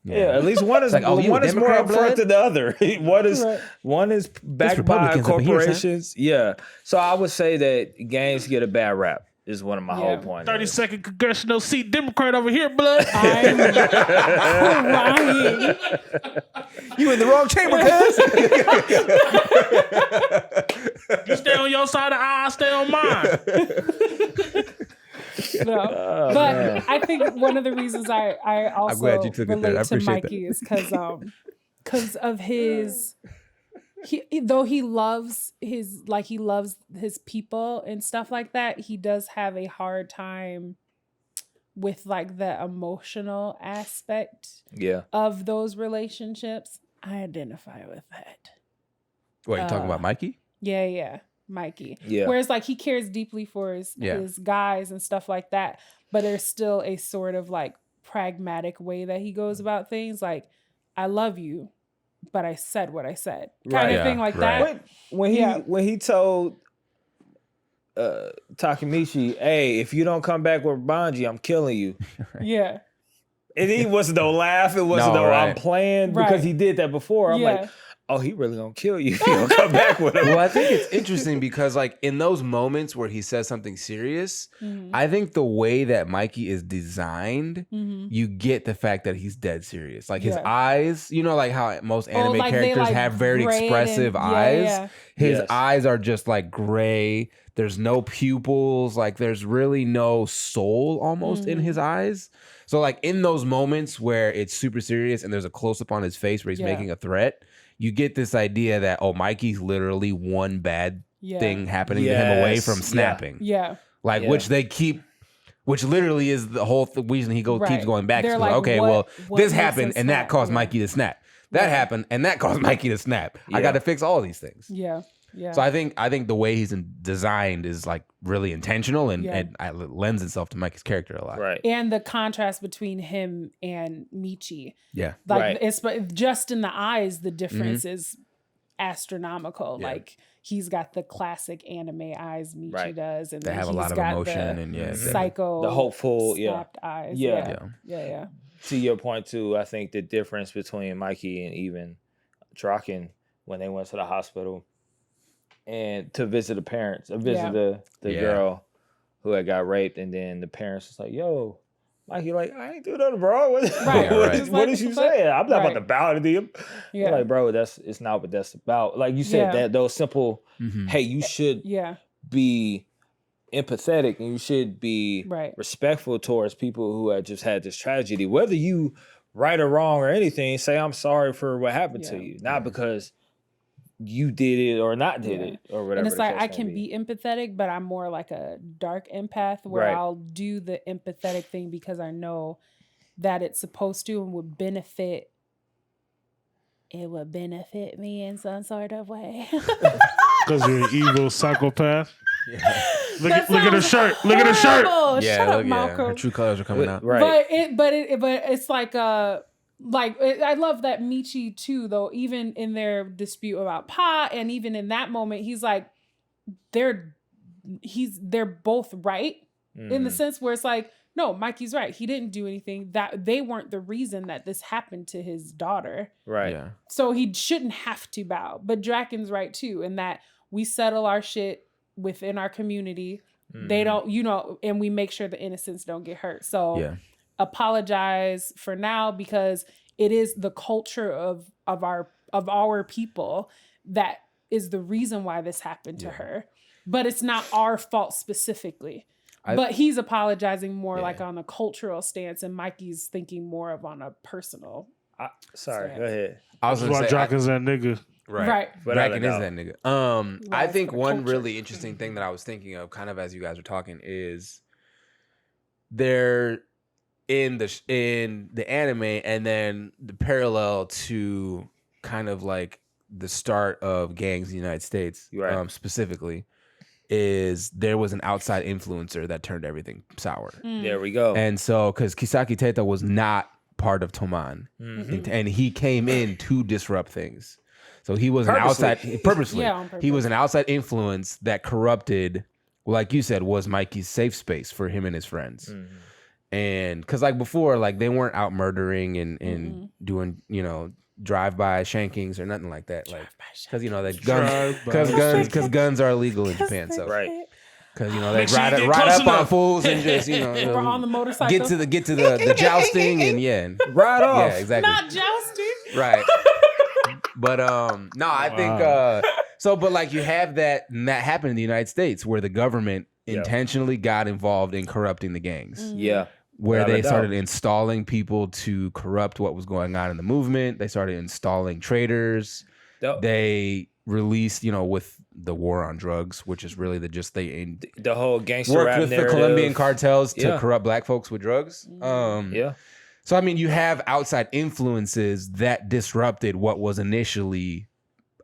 Yeah, at least one is like, one is more Democrat upfront blood? than the other. One is backed by Republicans up here, son. corporations. Yeah, so I would say that gangs get a bad rap. Is one of my whole points. 32nd congressional seat Democrat over here, blood. I'm crying. You in the wrong chamber, cuz. You stay on your side of the aisle, I stay on mine. No. But I think one of the reasons I also glad you took it there. I relate to appreciate Mikey is because of his. Though he loves his people and stuff like that, he does have a hard time with like the emotional aspect of those relationships. I identify with that. What, you talking about Mikey? Yeah, Mikey. Yeah. Whereas like he cares deeply for his guys and stuff like that, but there's still a sort of like pragmatic way that he goes about things. Like, I love you, but I said what I said, kind of thing like that. When he told Takemichi, "Hey, if you don't come back with Banji, I'm killing you." Yeah. And he wasn't no laugh. It wasn't I'm playing because he did that before. I'm like, oh, he really gonna kill you if you don't come back with him. Well, I think it's interesting because like in those moments where he says something serious, I think the way that Mikey is designed, you get the fact that he's dead serious. Like his eyes, you know, like how most anime characters have very expressive eyes. His eyes are just like gray. There's no pupils. Like there's really no soul almost in his eyes. So like in those moments where it's super serious and there's a close up on his face where he's making a threat, you get this idea that, oh, Mikey's literally one bad thing happening to him away from snapping. Yeah. Like, which literally is the whole reason he keeps going back. They're to like, okay, what this makes happened him and that snap? caused Mikey to snap. That happened and that caused Mikey to snap. I got to fix all these things. Yeah. Yeah. So I think the way he's designed is like really intentional and it lends itself to Mikey's character a lot. Right. And the contrast between him and Michi. Yeah. Like it's just in the eyes, the difference is astronomical. Yeah. Like he's got the classic anime eyes Michi does, and they have a lot of emotion and psycho, the hopeful, snapped eyes. Yeah. To your point too, I think the difference between Mikey and even Draken when they went to the hospital and to visit the parents, the girl who had got raped, and then the parents was like, "Yo, Mikey, like I ain't do nothing, bro. What is you saying? I'm not about to bow to him." Yeah, like, bro, it's not what that's about. Like you said, that those simple, hey, you should be empathetic and you should be respectful towards people who have just had this tragedy, whether you right or wrong or anything. Say I'm sorry for what happened to you, not because you did it or not did it or whatever. And it's like I can be empathetic, but I'm more like a dark empath where I'll do the empathetic thing because I know that it's supposed to and would benefit. It would benefit me in some sort of way. Because you're an evil psychopath. Yeah. Look at her shirt. Look at her shirt. Shut up, Malcolm. Her true colors are coming out. Right. But it's like I love that Michi too, though, even in their dispute about Pa, and even in that moment, he's like, they're both right in the sense where it's like, no, Mikey's right. He didn't do anything. That they weren't the reason that this happened to his daughter. Right. Yeah. So he shouldn't have to bow. But Draken's right too, in that we settle our shit within our community. They don't, and we make sure the innocents don't get hurt. So apologize for now, because it is the culture of our people that is the reason why this happened to her. But it's not our fault specifically. But he's apologizing more like on a cultural stance, and Mikey's thinking more of on a personal. Sorry, go ahead. I was That's why Draken's that nigga. Right. Draken is that nigga. I think one really interesting thing that I was thinking of, kind of as you guys were talking, is there in the anime, and then the parallel to kind of like the start of gangs in the United States, specifically, is there was an outside influencer that turned everything sour. There we go. And so, because Kisaki Teta was not part of Toman, and he came in to disrupt things. So he was Purposely. an outside purposely. Yeah, on purpose. He was an outside influence that corrupted, like you said, was Mikey's safe space for him and his friends. Mm-hmm. And because like before, like they weren't out murdering and doing, you know, drive-by shankings or nothing like that. Like because you know that guns guns are illegal in Japan. So Right. because you know they Make sure you get ride close up on enough. fools and just you know We're on the motorcycle. get to the jousting and Right off. yeah, exactly. Not jousting. Right. But no, I think so. But like you have that, and that happened in the United States where the government intentionally got involved in corrupting the gangs. Yeah. Where Without a they doubt. started installing people to corrupt what was going on in the movement. They started installing traitors. They released, you know, with the war on drugs, which is really the whole gangster worked rap with narrative. the Colombian cartels to Yeah. corrupt black folks with drugs. Yeah. So I mean, you have outside influences that disrupted what was initially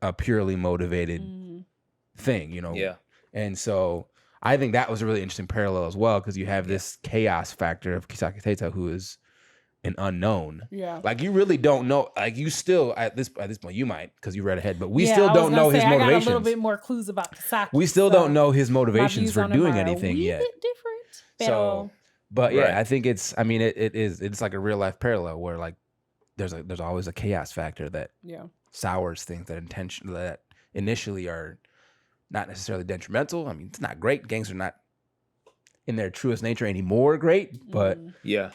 a purely motivated thing, you know. Yeah. And so I think that was a really interesting parallel as well because you have this chaos factor of Kisaki Teita, who is an unknown. Yeah. Like you really don't know. Like you still at this point you might because you read ahead, but we Yeah, still I was don't gonna know say, his I got a motivations. little bit more clues about Kisaki. We still don't know his motivations views for on him doing are a anything wee yet. bit different. So, but yeah, Right. I think it's like a real life parallel where like there's always a chaos factor that Yeah. sours things that initially are not necessarily detrimental. I mean, it's not great. Gangs are not in their truest nature anymore great, but Yeah.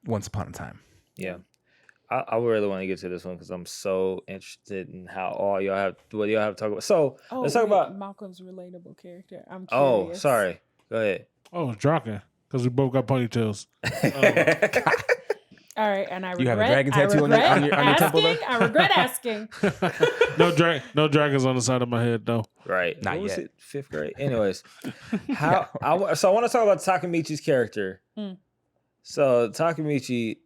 once upon a time. Yeah. I really want to get to this one because I'm so interested in how what y'all have to talk about. So let's talk about. Malcolm's relatable character. I'm Oh, curious. sorry. Go ahead. Oh, it's Draken. Because we both got ponytails. All right, and I regret. You have a dragon tattoo on your temple, though? I regret asking. No dragons on the side of my head, though. Right. Not What was yet. it? 5th grade. Anyways, I want to talk about Takamichi's character. So Takamichi,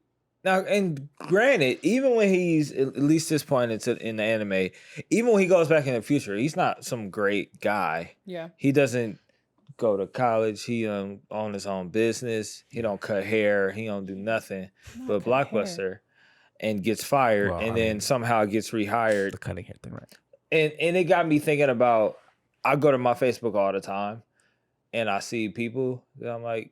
now, and granted, even when he's at least this point in the anime, even when he goes back in the future, he's not some great guy. Yeah. He doesn't go to college. He own his own business. He don't cut hair. He don't do nothing but cut Blockbuster, and gets fired, Well, and I then mean, somehow gets rehired. The cutting hair thing, right? And it got me thinking about, I go to my Facebook all the time and I see people that I'm like,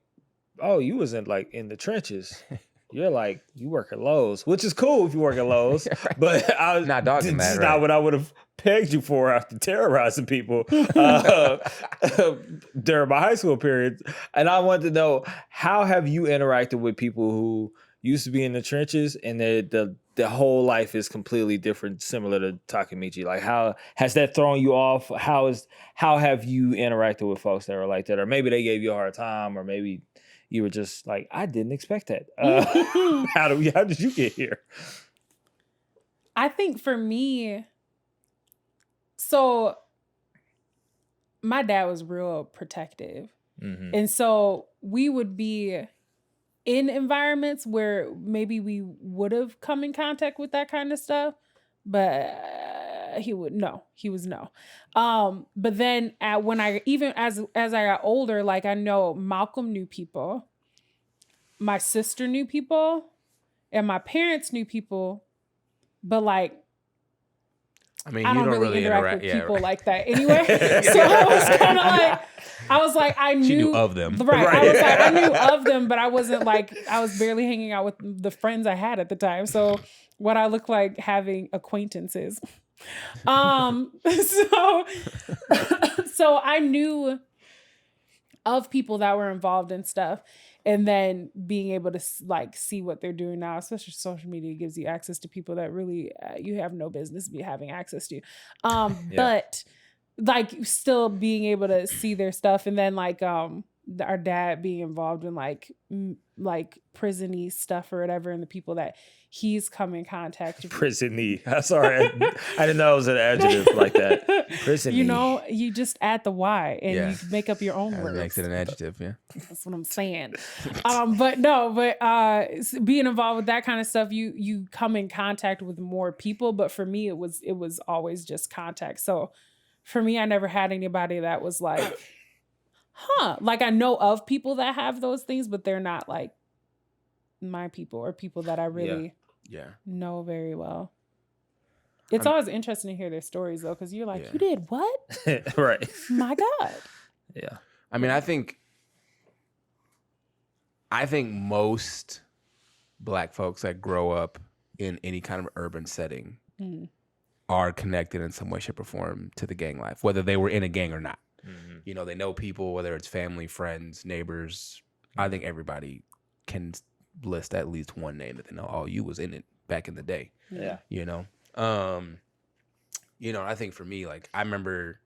oh, you was in the trenches. You're like, you work at Lowe's, which is cool if you work at Lowe's, Right. but I was Not dogging this that, is right. not what I would have pegged you for after terrorizing people during my high school period. And I wanted to know, how have you interacted with people who used to be in the trenches and the whole life is completely different, similar to Takamichi? Like, how has that thrown you off? How have you interacted with folks that are like that? Or maybe they gave you a hard time, or maybe you were just like, I didn't expect that. How did you get here? I think for me, so my dad was real protective. Mm-hmm. And so we would be in environments where maybe we would have come in contact with that kind of stuff, but he was no. But then when I, even as I got older, like I know Malcolm knew people, my sister knew people, and my parents knew people, but like, I mean, I you don't really interact with yeah, people right. like that anyway. So I was like, I knew, She knew of them. Right. Right. I was like, I knew of them, but I wasn't like, I was barely hanging out with the friends I had at the time. So what I look like having acquaintances. So I knew of people that were involved in stuff. And then being able to like see what they're doing now, especially social media, gives you access to people that really you have no business be having access to. But like still being able to see their stuff, and then like our dad being involved in like prison-y stuff or whatever, and the people that he's come in contact with. Prison-y. Sorry, I didn't know it was an adjective like that. Prison-y. You know, you just add the Y and Yeah. you make up your own That words. makes it an adjective, yeah. That's what I'm saying. But being involved with that kind of stuff, you come in contact with more people. But for me, it was always just contact. So for me, I never had anybody that was like, like I know of people that have those things, but they're not like my people or people that I really Yeah. know very well. It's always interesting to hear their stories though, because you're like, Yeah. you did what? Right. My God. Yeah. I mean, I think most Black folks that grow up in any kind of urban setting Mm. are connected in some way, shape, or form to the gang life, whether they were in a gang or not. Mhm. You know, they know people, whether it's family, friends, neighbors. I think everybody can list at least one name that they know. Oh, you was in it back in the day. Yeah. You know, I think for me, like I remember,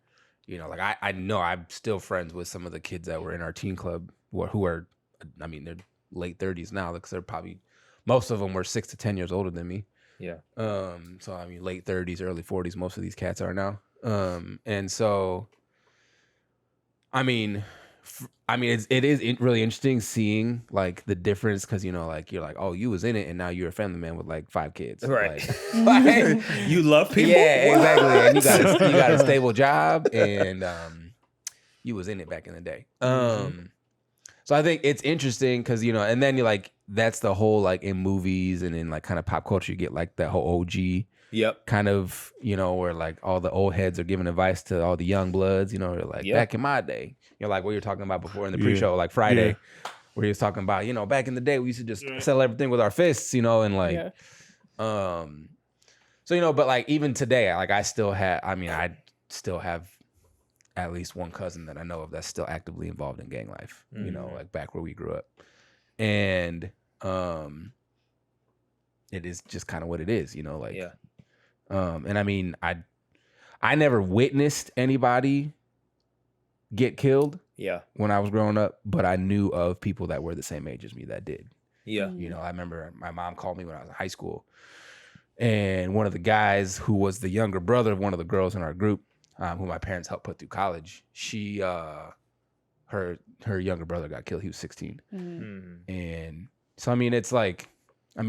like I know I'm still friends with some of the kids that were in our teen club who are, I mean, they're late 30s now, because they're probably, most of them were 6 to 10 years older than me. Yeah. So I mean, late 30s, early 40s, most of these cats are now. And so, I mean, it is really interesting seeing like the difference, because like you're like, oh, you was in it, and now you're a family man with like 5 kids, Right. Like, You love people. yeah, exactly. And you got a stable job, and you was in it back in the day. So I think it's interesting because and then you're like, that's the whole, like, in movies and in like kind of pop culture, you get like that whole OG. Yep. Kind of, where like all the old heads are giving advice to all the young bloods, they're like, back in my day, like what you were talking about before in the pre-show, like Friday, where he was talking about, back in the day, we used to just settle everything with our fists, and like, so, but like even today, like I still have at least one cousin that I know of that's still actively involved in gang life, like back where we grew up. And, it is just kind of what it is, like, Yeah. And I mean, I never witnessed anybody get killed Yeah. when I was growing up, but I knew of people that were the same age as me that did. Yeah. I remember my mom called me when I was in high school, and one of the guys who was the younger brother of one of the girls in our group, who my parents helped put through college, she, her younger brother got killed. He was 16. Mm-hmm. And so, I mean, it's like, I'm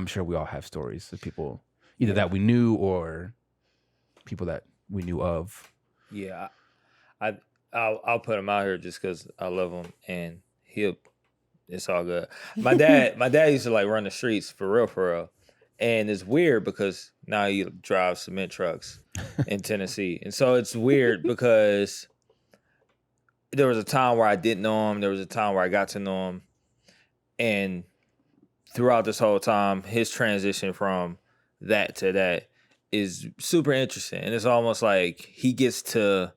sure we all have stories of people either that we knew or people that we knew of. Yeah. I'll put him out here just because I love him, and it's all good. My dad used to like run the streets for real. And it's weird because now he drives cement trucks in Tennessee. And so it's weird because there was a time where I didn't know him. There was a time where I got to know him. And throughout this whole time, his transition from that to that is super interesting. And it's almost like he gets to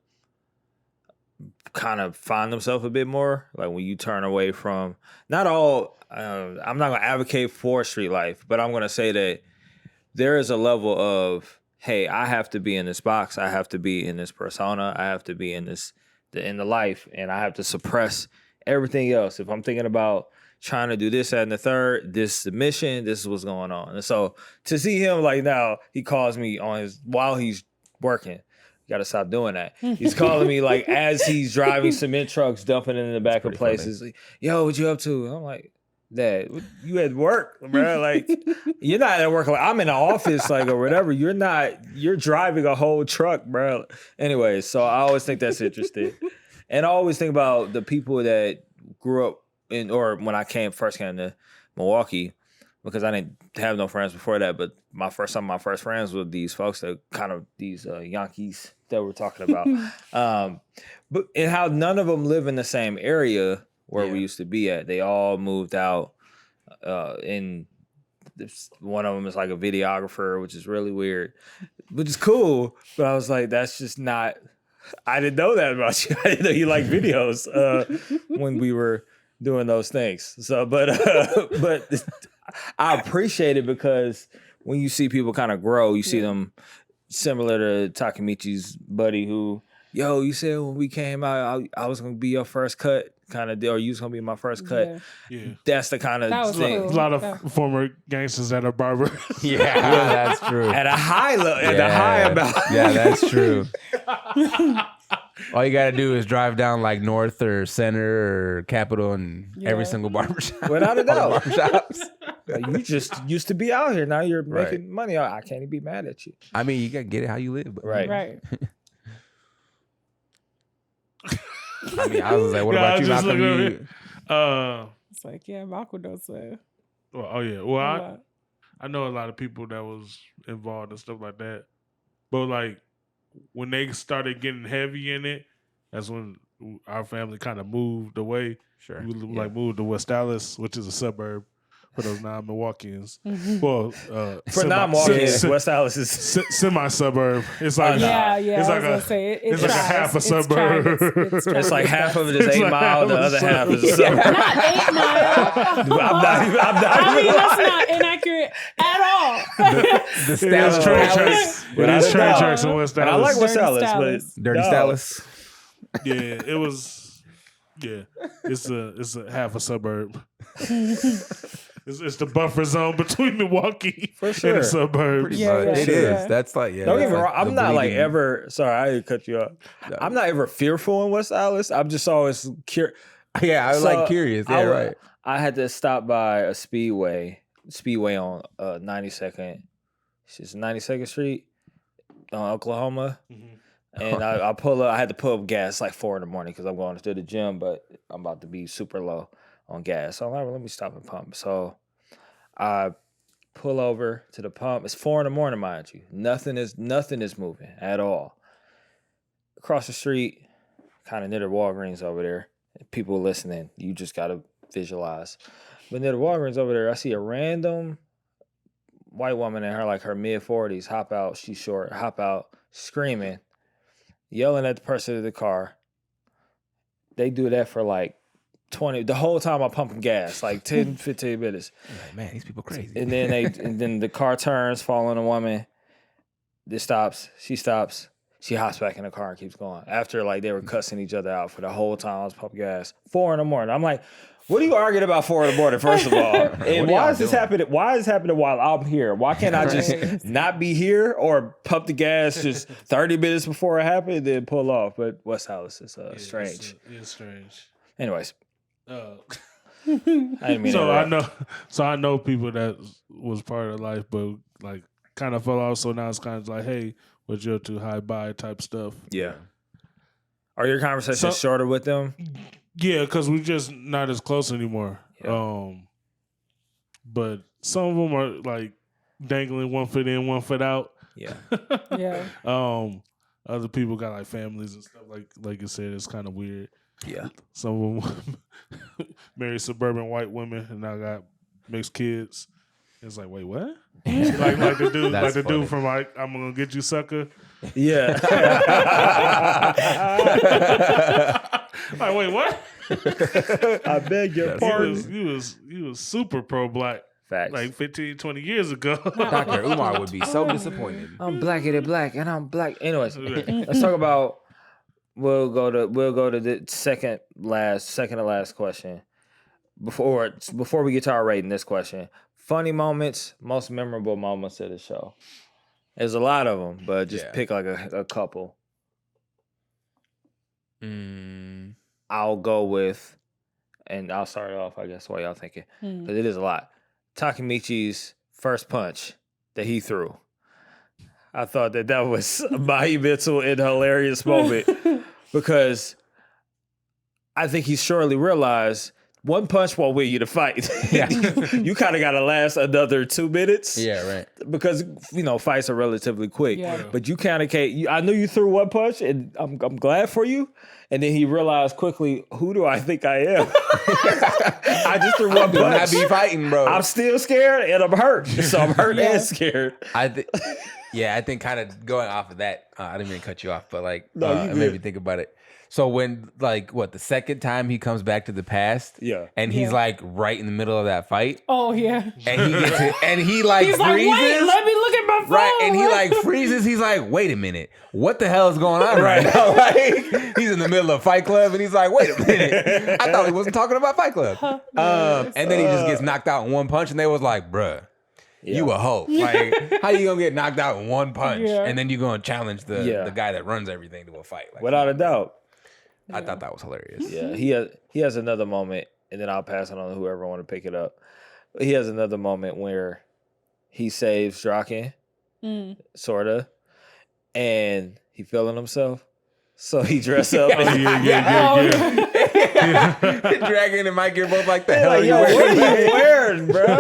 kind of find himself a bit more. Like when you turn away from, not all, I'm not going to advocate for street life, but I'm going to say that there is a level of, hey, I have to be in this box. I have to be in this persona. I have to be in the life, and I have to suppress everything else. If I'm thinking about trying to do this, that, and the third, this is the mission, this is what's going on. And so to see him like now, he calls me while he's working. You gotta stop doing that. He's calling me like as he's driving cement trucks, dumping it in the back of places. Like, yo, what you up to? And I'm like, Dad, you at work, bro. Like, you're not at work. Like, I'm in the office, like, or whatever. You're driving a whole truck, bro. Anyway, so I always think that's interesting. And I always think about the people that grew up or when I first came to Milwaukee, because I didn't have no friends before that, but some of my first friends were these folks that kind of these Yankees that we're talking about. But and how none of them live in the same area where we used to be at. They all moved out. One of them is like a videographer, which is really weird, which is cool. But I was like, that's just not. I didn't know that about you. I didn't know you like videos when we were doing those things. So, but I appreciate it because when you see people kind of grow, you see them similar to Takemichi's buddy who, yo, you said when we came out, I was going to be your first cut kind of deal, or you was going to be my first cut. Yeah. That's the kind of thing. A lot of former gangsters that are barbers. Yeah, that's true. At a high level, at the high amount. Yeah, that's true. All you gotta do is drive down like North or Center or Capitol and every single barbershop. Without a doubt. Barbershops. Like, you just used to be out here. Now you're making money. I can't even be mad at you. I mean, you gotta get it how you live. But, Right. I mean, I was like, what about you, Malcolm? It's like, Malcolm don't say. Well, oh yeah. Well, I know a lot of people that was involved and stuff like that. But like when they started getting heavy in it, that's when our family kind of moved away. Sure. We moved to West Dallas, which is a suburb for those non-Milwaukeeans. Mm-hmm. Well, For non-Milwaukeans, West Dallas is semi-suburb. It's like Yeah, it's I like was gonna say it's like a half a suburb. it's like half of it is 8 like Mile, half the of other the half is a suburb. suburb. Not 8 Mile. I'm not I mean, even that's lying. not inaccurate at all. The It is train tracks. It Without is a train doubt. tracks in West And I Dallas. like West Dirty Dallas, Dallas. but Dirty no. Dallas. Yeah, it was. Yeah, it's a half a suburb. It's the buffer zone between Milwaukee For and sure. the suburbs. Pretty Yeah, much. yeah, It sure. is. That's like, yeah. Don't get that's me like wrong. I'm the not like bleeding- ever. Sorry, I didn't cut you off. I'm not ever fearful in West Dallas. I'm just always curious. Yeah, I was like curious. Yeah, right. I had to stop by a speedway on 92nd. It's just 92nd Street, Oklahoma. And I pull up. I had to pull up gas like 4 a.m. because I'm going to the gym, but I'm about to be super low on gas. So I'm like, well, let me stop and pump. So I pull over to the pump. It's 4 a.m, mind you. Nothing is moving at all. Across the street, kind of near the Walgreens over there. People listening, you just gotta visualize. But near the Walgreens over there, I see a random white woman in her mid-40s hop out. She's short. Hop out, screaming, yelling at the person in the car. They do that for like 20. The whole time I'm pumping gas, like 10, 15 minutes. Like, man, these people crazy. And then the car turns, following the woman. This stops. She stops. She hops back in the car and keeps going. After like they were cussing each other out for the whole time I was pumping gas. 4 a.m. I'm like, what are you arguing about 4 a.m, first of all? And why is this happening? Why is this happening while I'm here? Why can't I just not be here or pump the gas just 30 minutes before it happened and then pull off? But West Dallas is strange. It's strange. Anyways, Uh, I didn't mean so to I interrupt. I know people that was part of life, but like kind of fell off. So now it's kind of like, hey, what you up to? Hi, bye type stuff. Yeah. Are your conversations shorter with them? Yeah, because we're just not as close anymore. Yeah. But some of them are like dangling 1 foot in, 1 foot out. Yeah. Yeah. Other people got like families and stuff like you said. It's kind of weird. Yeah. Some of them married suburban white women and now got mixed kids. It's like, wait, what? like the dude, That's funny. dude from like, I'm gonna get you, sucker. Yeah. Like, wait, what? I beg your pardon. He was super pro black Facts. like 15, 20 years ago. Dr. Umar would be so disappointed. I'm blackity black and I'm black. Anyways, let's talk about. We'll go to the second to last question. Before we get to our rating, this question: funny moments, most memorable moments of the show. There's a lot of them, but just pick like a couple. I'll go with, and I'll start it off, I guess, while y'all thinking, because it is a lot. Takemichi's first punch that he threw. I thought that was a monumental and hilarious moment because I think he surely realized one punch won't win you the fight. Yeah. You kind of got to last another 2 minutes. Yeah, right. Because, fights are relatively quick. Yeah. But you kind of can't. I knew you threw one punch, and I'm glad for you. And then he realized quickly, who do I think I am? I just threw one Do not punch. be fighting, bro. I'm still scared, and I'm hurt. So I'm hurt and scared. I think kind of going off of that, I didn't mean to cut you off, but like, No, you it good. made me think about it. So when the second time he comes back to the past, Yeah. and he's like right in the middle of that fight, Oh yeah. and he gets it, and he like He's freezes, like, wait, let me look at my phone. right, and he like freezes. He's like, wait a minute, what the hell is going on right now? Like, he's in the middle of Fight Club, and he's like, wait a minute, I thought he wasn't talking about Fight Club. And then he just gets knocked out in one punch, and they was like, bruh. You a hoe. Like, how you gonna get knocked out in one punch? Yeah. And then you gonna challenge the guy that runs everything to a fight. Like, Without a doubt. I thought that was hilarious. Yeah, he has another moment, and then I'll pass it on to whoever want to pick it up. He has another moment where he saves Draken, sorta, and he feeling himself, so he dressed up. Dragon and Mike are both like, the hell Like, are yo, you what wearing? are you wearing, bro?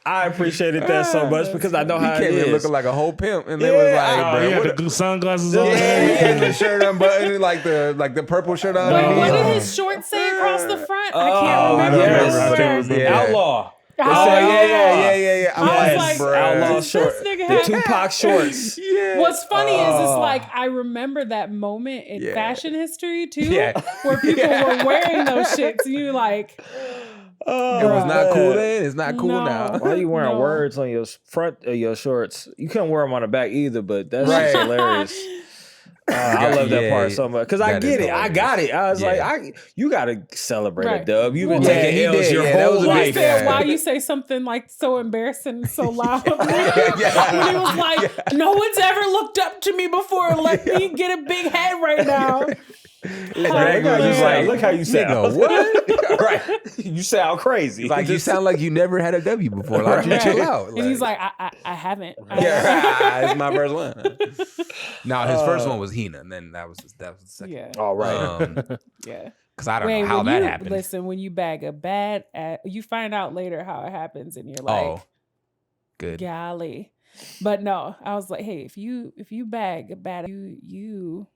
I appreciated that so much because I know He how it came in is. looking like a whole pimp, and they was like, Oh, bro, he what had the sunglasses on. yeah, he had the shirt unbuttoned, like the purple shirt on. Wait, and what he- did his shorts say across the front? I Oh, can't remember. yes. I can't remember. Yeah. Outlaw. Oh, yeah. I was Yes, like, bruh. outlaw does short. this nigga The have- Tupac shorts. Yeah. What's funny is Oh. it's like I remember that moment in Yeah. fashion history too, Yeah. where people were wearing those shits. And you like, Oh, It was not cool man. then. It's not cool No. now. Why are you wearing No. words on your front of your shorts? You couldn't wear them on the back either, but that's Right. just hilarious. I love that Yeah, part so much because I that get is it. I hilarious. got it. I was Yeah. like, you got to celebrate Right. a dub. You've been Well, taking he L's did. your Yeah, that whole was a well, I big life. said, fan. why you say something like so embarrassing and so loud? Yeah. When he was like, no one's ever looked up to me before. Let me get a big head right now. Look how you man. sound. Look how you sound. Nigga, what? Right. You sound crazy. Like you sound like you never had a W before. Why don't you Right. chill out? And he's like, I haven't. I haven't. yeah, it's my first one. No, his first one was Hina, and then that was the second. Yeah. All right. Yeah. Because I don't know Wait, how when that you, happened. Listen, when you bag a bad, you find out later how it happens, and you're like, Oh, good. golly. But no, I was like, hey, if you bag a bad, you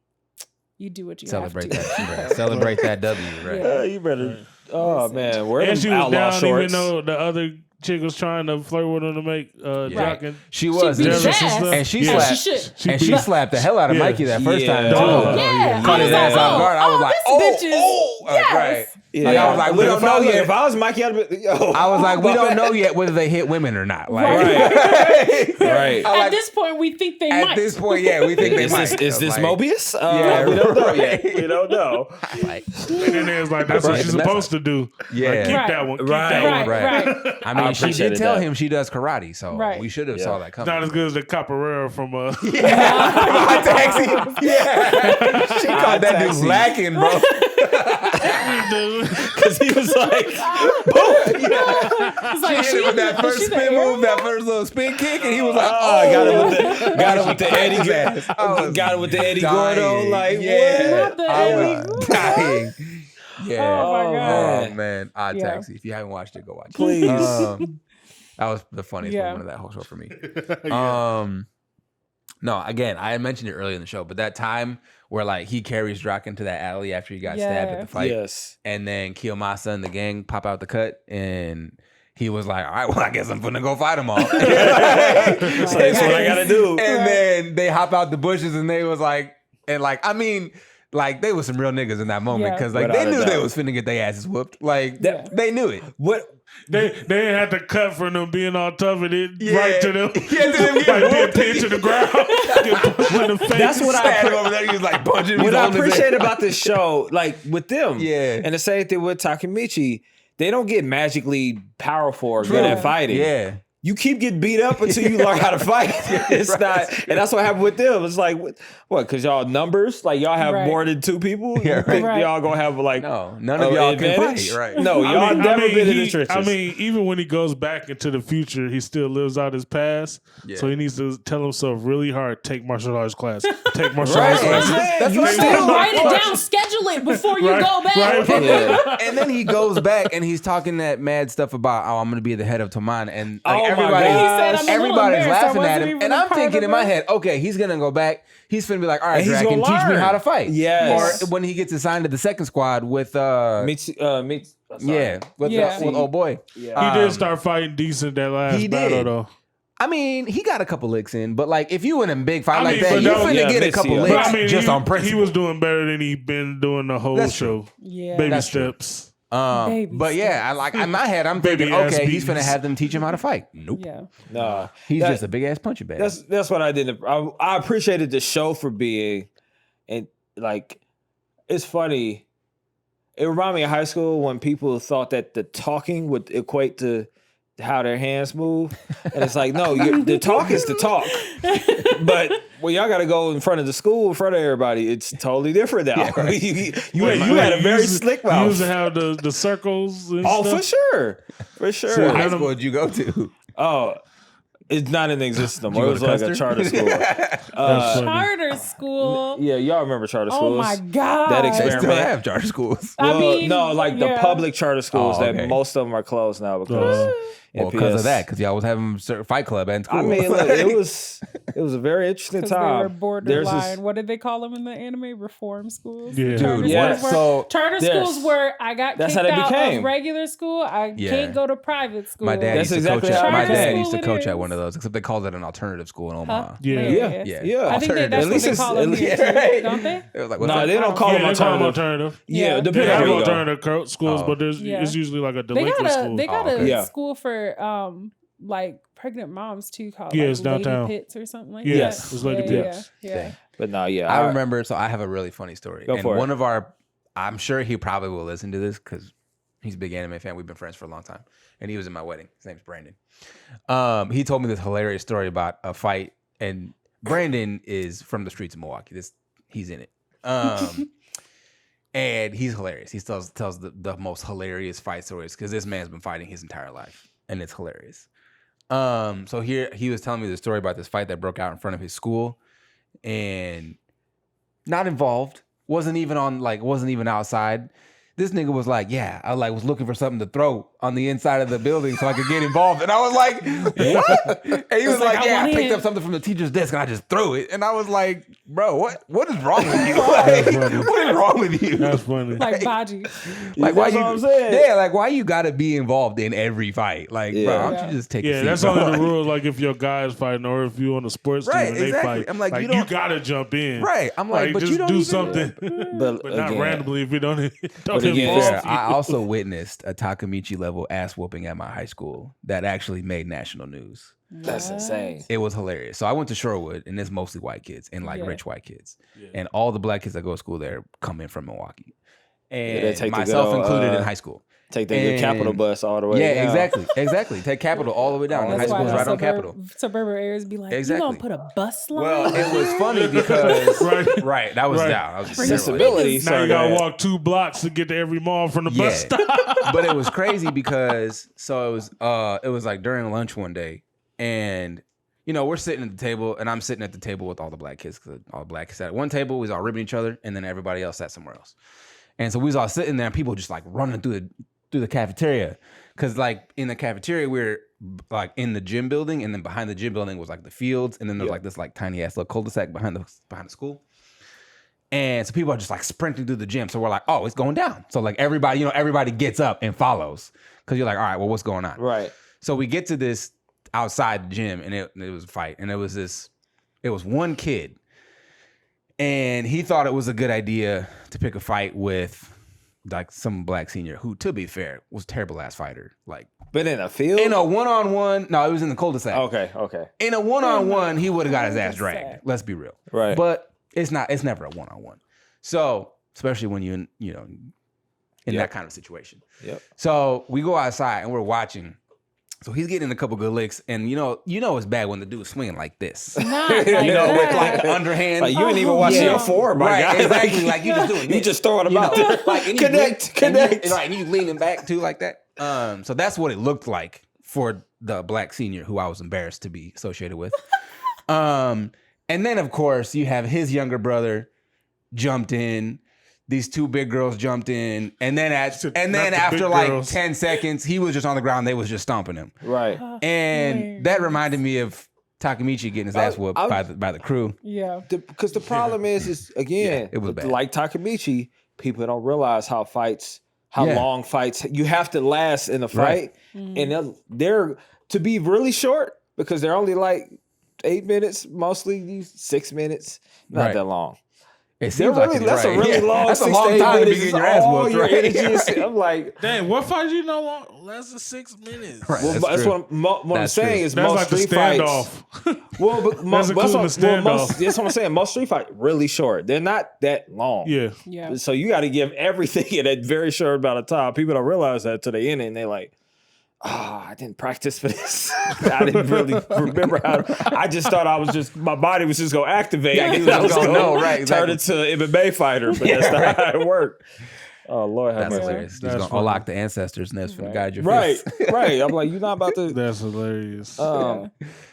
do what you Celebrate have to. that. Right. Celebrate that W, right? Yeah. You better. Oh Listen. man, wear And them she was outlaw down shorts. even though the other chick was trying to flirt with him to make Jock and She was. beat his and ass. and she Yeah. As slapped. she should. And she slapped the hell out of Yeah. Mikey that first time. Yeah. too. Oh, Yeah. Caught I his was ass like, off guard. I was like, this bitch is, yes. Right. Yeah. Like, I was like, we Look, don't know yet. If I was Mikey, I'd be. Yo, I was like, we don't know yet whether they hit women or not. Like, Right. Right. I At like, this point, we think they at might. this point, yeah, we think they Is might. this Like, Mobius? Yeah, we don't know right. yet. We don't know. Like, and then it was like, that's Right. what she's supposed to do. Yeah. Like, keep Right. that one. Keep Right. that one. Right. I mean, she did appreciated tell that. him she does karate, so Right. we should have Yeah. saw that coming. Not as good as the Capoeira from Hot taxi. Yeah. She caught that dude taxi. lacking, bro. Because he was like, It's like, She hit him with that first she's spin an move, that first little spin kick, and he was like, oh, oh, got him with the Eddie. I was Got him with the Eddie dying. Gordo. Like, yeah. Not the I Eddie was Gordo. dying. Yeah. Oh, my God. Oh, man. Odd Yeah. Taxi. If you haven't watched it, go watch it. Please. That was the funniest Yeah. moment of that whole show for me. Yeah. No, again, I had mentioned it earlier in the show, but that time where like he carries Drock into that alley after he got stabbed at the fight, Yes. and then Kiyomasa and the gang pop out the cut, and he was like, "All right, well, I guess I'm gonna go fight them all." So that's what I gotta do. And then they hop out the bushes, and they was like, and like, I mean. Like they was some real niggas in that moment Yeah. because like Without they a knew they doubt. was finna get their asses whooped. Like Yeah. they knew it. What? They didn't have to cut from them being all tough and it Yeah. right to them. Yeah, to them like getting being whooped. pinned to the ground. Get punched in the face. That's what Stand him over there. He was like punching. What He's I on his appreciate head. about this show, like with them, Yeah. and the same thing with Takemichi, they don't get magically powerful or good True. at fighting. Yeah. You keep getting beat up until you learn how to fight. It's Right. not, and that's what happened with them. It's like, what? Because y'all numbers, like y'all have Right. more than two people. Yeah, You think right. y'all gonna have like No, none of y'all can advantage? fight. Right. No, y'all never been in the trenches. I mean, even when he goes back into the future, he still lives out his past. Yeah. So he needs to tell himself really hard, take martial arts class. Take martial Right. arts class. That's You what I'm still saying. Write it down, schedule it before you Right, go back. right. Yeah. And then he goes back and he's talking that mad stuff about, oh, I'm going to be the head of Toman. And like, Oh my everybody, God. He said, I'm a little everybody's embarrassed. I laughing at wasn't him. even And a I'm part thinking of in my it. head, okay, he's going to go back. He's going to be like, all right, And he's Draken, gonna teach me learn. how to fight. Yes. Or when he gets assigned to the second squad with, Yeah. with old boy. Yeah. He did start fighting decent that last he battle, did. though. I mean, he got a couple licks in, but like if you in a big fight I like mean, that, but you that was- finna yeah, get a Mitsuya. couple But licks But I mean, just he, on principle. he was doing better than he been doing the whole That's show. Yeah. Baby That's true. steps. Baby But yeah, I like in my head, I'm Baby thinking, ass okay, he's beatings. finna have them teach him how to fight. Nope, Yeah. Nah. he's That- just a big ass punching bag. That's what I didn't. I appreciated the show for being, and like, it's funny. It reminded me of high school when people thought that the talking would equate to how their hands move, and it's like, no, the talk is the talk, but when y'all got to go in front of the school, in front of everybody, it's totally different now. Yeah, right. you had a very slick You mouth. used to have the circles and Oh, stuff. for sure, for sure. So what high none of- school did you go to? Oh, it's not in existence no Did you more. It go was to like a Custer? charter school. That's funny. Charter school. Yeah, y'all remember charter Oh schools? my God. That They still experiment. have charter schools. I Well, mean, no, like the yeah. public charter schools Oh, okay. that most of them are closed now because Well, because of that, because y'all was having Fight Club and school. I mean, look, it was a very interesting 'Cause time. they were borderline. There's What did they call them in the anime? Reform schools. Yeah. Charter Dude, yeah. schools were, so charter Yes. schools were. I got That's kicked how they out became. of regular school. I Yeah. can't go to private school. my dad That's used to exactly coach how at. My it dad is. used to School coach it at one of is. those, except they called it an alternative school in Omaha. Huh? Yeah. Yeah. Yeah. Yeah. I think that's At what least they it's- call them at here least- too, right. don't they? It was like, what's No, up? they don't call Yeah, them they call them alternative. alternative. Yeah, Yeah. They depending have on where you go. alternative schools, Oh. but Yeah. it's usually like a They delinquent got school. a okay. Yeah. school for like pregnant moms too called Yeah, like it's downtown. Lady Pits or something like Yes. that. It's Lady yeah, Pits. Yeah. Dang. But no, yeah. I remember. So I have a really funny story. Go and for it. one of our, I'm sure he probably will listen to this because he's a big anime fan. We've been friends for a long time, and he was in my wedding. His name's Brandon. He told me this hilarious story about a fight, and Brandon is from the streets of Milwaukee. He's in it. And he's hilarious. He tells the most hilarious fight stories because this man's been fighting his entire life, and it's hilarious. So here he was telling me the story about this fight that broke out in front of his school, and not involved, wasn't even outside. This nigga was like, yeah, I was looking for something to throw on the inside of the building so I could get involved. And I was like, what? And he was like, yeah, I picked up something from the teacher's desk and I just threw it. And I was like, bro, what is wrong with you? Like, what is wrong with you? That's funny. Like Baji. Like, why That's you? what I'm saying. Yeah, like why you got to be involved in every fight? Like, bro, why don't you just take a Yeah, seat? that's bro? only the Like, rules. Like if your guy's fighting or if you on the sports team Right, and they exactly. fight, I'm like, you you don't- gotta jump in. Right. I'm like, but just you don't do even- something, But, but not again, randomly if you don't. But again, involve Fair. you. I also witnessed a Takamichi level ass whooping at my high school that actually made national news. That's insane. It was hilarious. So I went to Shorewood, and it's mostly white kids and Yeah. rich white kids, Yeah. and all the black kids that go to school there come in from Milwaukee, they and take the myself good old, included in high school. Take the good Capitol And- bus all the way Yeah, down. exactly. Take Capitol all the way down. Oh, And high that's school is why right on Capitol. Suburban areas be like, Exactly. you gonna put a bus line? Well, it was funny because Right. that was Right. down. I was Bring Accessibility. Now you gotta Sorry, walk 2 blocks to get to every mall from the bus Yeah. stop. But it was crazy because it was like during lunch one day, and we're sitting at the table, and I'm sitting at the table with all the black kids because all the black kids sat at one table. We was all ribbing each other, and then everybody else sat somewhere else. And so we was all sitting there, and people just like running through the cafeteria, because like in the cafeteria we're like in the gym building, and then behind the gym building was like the fields, and then there's like this like tiny ass little cul-de-sac behind the school. And so people are just like sprinting through the gym. So we're like, oh, it's going down. So like everybody gets up and follows, because you're like, all right, well, what's going on? Right. So we get to this outside the gym, and it was a fight, and it was one kid, and he thought it was a good idea to pick a fight with like some black senior who, to be fair, was a terrible ass fighter. Like But in a field? in a one-on-one, no, it was in the cul-de-sac. Okay. In a one-on-one, he would have got his ass dragged. Let's be real. Right. But it's never a one-on-one. So, especially when you're in that kind of situation. Yep. So we go outside and we're watching. So he's getting a couple good licks, and you know it's bad when the dude's swinging like this. Not like With that. like underhand. Like you ain't even watching yeah. your form, my Right, guy. exactly. Like you just doing You this. just throwing them out there. Like, and Connect. And you leaning back too like that. So that's what it looked like for the black senior who I was embarrassed to be associated with. And then of course you have his younger brother jumped in. These 2 big girls jumped in, and then Not the after big like girls. 10 seconds, he was just on the ground. They was just stomping him, Right. and that reminded me of Takamichi getting his ass whooped by the crew. Yeah. Because the problem is again, Yeah, it was bad. like Takamichi, people don't realize how Yeah. long fights you have to last in a fight, and they're to be really short because they're only like 8 minutes, mostly 6 minutes, not Right. that long. It They're seems like really, it, that's right? a really Yeah, long. That's a 6 to long 8 time to be minutes. getting your It's ass all whooped, your right? energy is- I'm like, Dang, what fight you know long? Less than 6 minutes. Right. well, That's that's true. what I'm That's saying true. is That's most like the street fights. standoff. Well, but That's including the standoff. that's what I'm saying. Most street fight really short. They're not that long. Yeah. Yeah. So you got to give everything in a very short amount of time. People don't realize that till they end it, and they're like, I didn't practice for this. I didn't really remember how. I just thought my body was just going to activate. Yeah, and he was I was gonna gonna know, right, turn exactly. into an MMA fighter, but that's not how it worked. Oh, Lord have That's mercy. hilarious. He's That's gonna funny. unlock the ancestors nest for the guide your Right, face. right. I'm like, you're not about to. That's hilarious.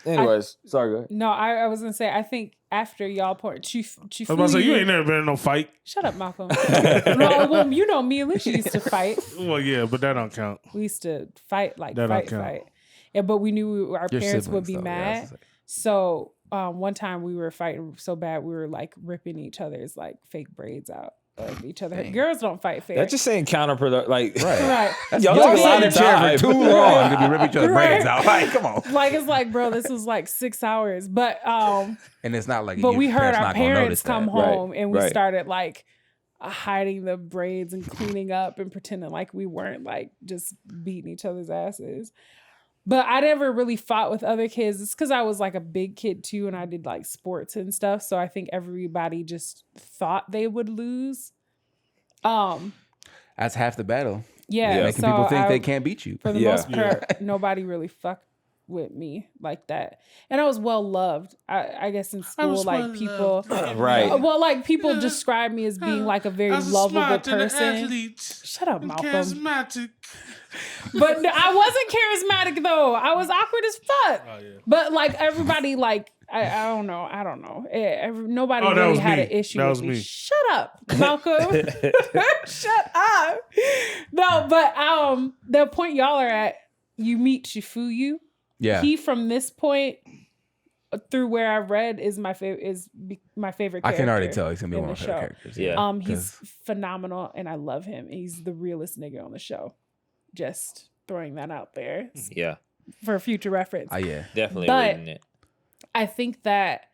Anyways, sorry, go ahead. No, I was gonna say I think after y'all point Chief I was about to say, you ain't never been in no fight. Shut up, Malcolm. No, well, you know me and Alicia used to fight. Well, yeah, but that don't count. We used to fight like That don't fight. count. but we knew our Your parents would siblings, be though, yeah, mad. it's like- So one time we were fighting so bad we were like ripping each other's like fake braids out of each other. Dang. Girls don't fight fair. That's just saying counterproductive. Like, right. y'all Y'all take a lot sat in of the chair time. for too long to be ripping each other's braids out. Like, come on. Like it's like, bro, this was like 6 hours. But And it's not like but your we heard parents our not gonna parents notice come that. home and we right. started like hiding the braids and cleaning up and pretending like we weren't like just beating each other's asses. But I never really fought with other kids. It's because I was like a big kid too, and I did like sports and stuff. So I think everybody just thought they would lose. That's half the battle. Yeah, Making so people think I- they can't beat you. For the Yeah. most part, nobody really fucked with me like that, and I was well loved. I guess in school, like people, Right. Well, like people describe me as being like a very lovable person. Shut up, Malcolm. Charismatic. But no, I wasn't charismatic though. I was awkward as fuck. Oh, yeah. But like everybody, like I don't know. Nobody Oh, that really was had me. an issue That with was me. me. Shut up, Malcolm. Shut up. No, but the point y'all are at, you meet Shifuyu. Yeah. He from this point through where I've read is my favorite. My favorite I character. can already tell he's gonna be in one of the my favorite show. characters. Yeah. He's phenomenal and I love him. He's the realest nigga on the show. Just throwing that out there Yeah, for future reference. Yeah. definitely But- reading it. I think that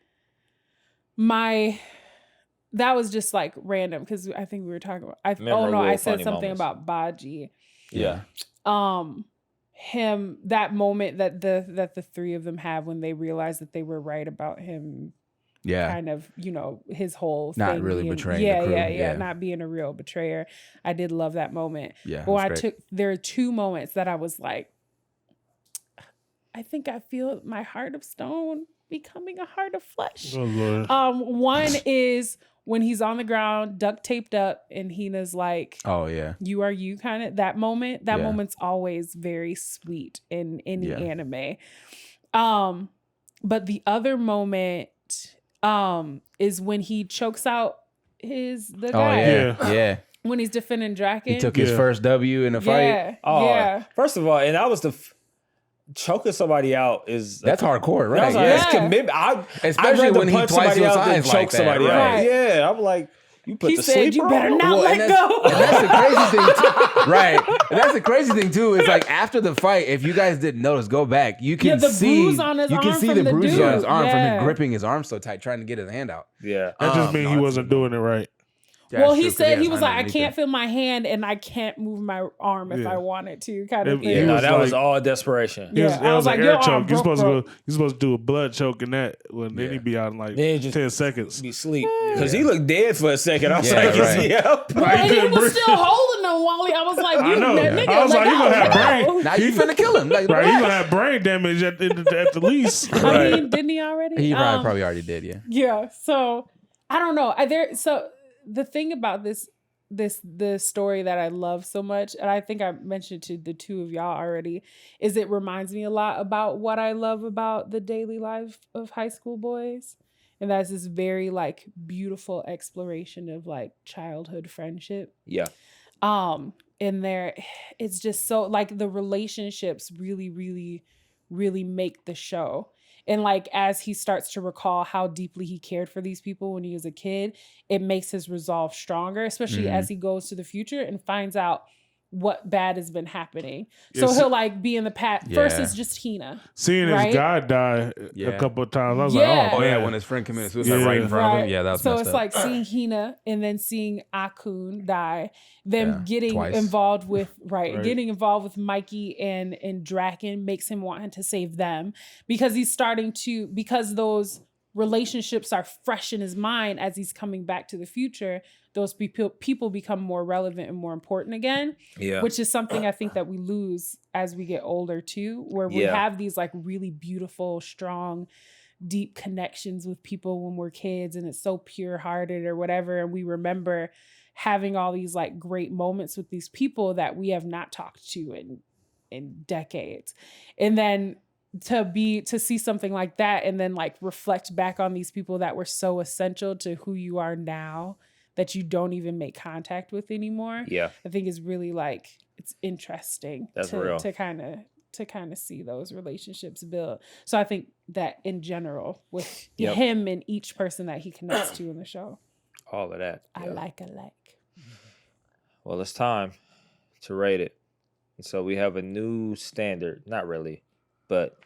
that was just like random because I think we were talking about. I Memorable, said funny something moments. about Baji. Yeah. Him, that moment that the three of them have when they realize that they were right about him. Yeah. Kind of, his whole Not thing really being, betraying the yeah, crew, yeah, yeah. not being a real betrayer. I did love that moment. Yeah. But that's great. there are two moments that I was like, I think I feel my heart of stone becoming a heart of flesh. Oh, Lord. One is when he's on the ground, duct taped up, and Hina's like, Oh yeah. "You are you," kind of that moment. That Yeah. moment's always very sweet in any Yeah. anime. But the other moment is when he chokes out the Oh guy yeah. Yeah. when he's defending Draken. He took his Yeah. first W in the fight. Yeah, Oh, yeah. First of all, and that was choking somebody out is That's hardcore, That right? was like, Yeah. that's commitment. I'd Especially rather when he punch twice somebody those out than eyes choke like that, somebody out. right. Yeah, I'm like, you put He the said, sleeper "You better on? not Well, let and go." that's the crazy thing, too. Right? And that's the crazy thing too. Is like after the fight, if you guys didn't notice, go back. You can the see bruise on his you can arm see from the the bruises dude. on his arm from Yeah. him gripping his arm so tight, trying to get his hand out. Yeah. That just means he no, wasn't doing it right. Well, That's he true, 'cause said has he was like, I underneath can't it. feel my hand and I can't move my arm if Yeah. I wanted to, kind of He thing. No, was that was like- all desperation. He was, Yeah, I it was was like, an your air arm choke. You're broke, supposed to do a blood choke in that. When then Yeah. he'd be out in like Then just 10 seconds. be sleep because he looked dead for a second. I was Yeah, like, right. is he up? Well, He and he couldn't was breathe. still holding him while I was like, I you know. nigga, I was let like, you go, gonna have let go. brain. Now you finna kill him. Like, Right, he's what? gonna have brain damage at the least. I mean, didn't he already? He probably already did. Yeah. Yeah. So I don't know. So the thing about the story that I love so much, and I think I mentioned to the two of y'all already, is it reminds me a lot about what I love about the daily life of high school boys. And that's this very like beautiful exploration of like childhood friendship. Yeah. And there it's just so like the relationships really, really, really make the show. And like as he starts to recall how deeply he cared for these people when he was a kid, it makes his resolve stronger, especially as he goes to the future and finds out what bad has been happening. So Yes. he'll like be in the past. First Yeah. it's just Hina. Seeing Right? his guy die Yeah. a couple of times, I was Yeah. like, Oh yeah, man. when his friend committed suicide Yeah. right in front of Right. him. Yeah, that was so messed it's up. like seeing Hina and then seeing Akun die, them Yeah, getting twice. involved with Right. getting involved with Mikey and Draken makes him want to save them because he's starting to, because those relationships are fresh in his mind as he's coming back to the future. Those people become more relevant and more important again, Yeah. which is something I think that we lose as we get older too, where we Yeah. have these like really beautiful, strong, deep connections with people when we're kids and it's so pure hearted or whatever. And we remember having all these like great moments with these people that we have not talked to in decades. And then to see something like that and then like reflect back on these people that were so essential to who you are now that you don't even make contact with anymore. Yeah. I think is really like, it's interesting That's real. to kind of to kind of see those relationships build. So I think that in general with Yep. him and each person that he connects to in the show, All of that. I Yeah. like. Well, it's time to rate it. And so we have a new standard. Not really, but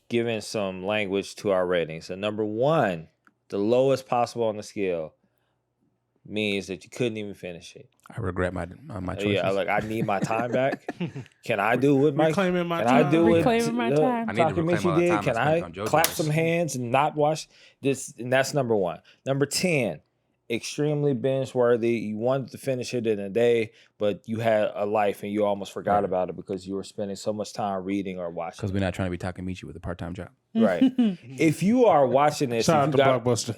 giving some language to our rating. So number 1, the lowest possible on the scale, means that you couldn't even finish it. I regret my choices. Yeah, like I need my time back. Can I do what Mike? Reclaiming my Can time. I do what Reclaiming my time. I need to Takemichi reclaim all that did? time I Can spent I on JoJo's. clap some hands and not watch this? And that's number 1. Number 10, extremely binge worthy. You wanted to finish it in a day, but you had a life and you almost forgot about it because you were spending so much time reading or watching. Because we're not trying to be Takemichi with a part-time job. Right. If you are watching this, Shout if out you to got, Blockbuster.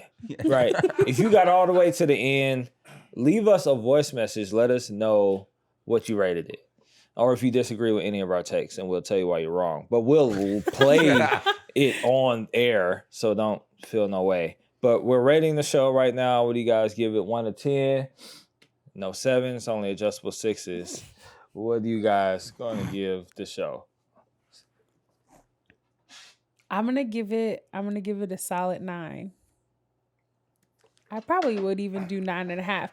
right. If you got all the way to the end, leave us a voice message. Let us know what you rated it. Or if you disagree with any of our takes, and we'll tell you why you're wrong. But we'll play it on air, so don't feel no way. But we're rating the show right now. What do you guys give it? 1 to 10? No 7s, only adjustable 6s. What do you guys going to give the show? I'm gonna give it a solid 9. I probably would even do 9.5.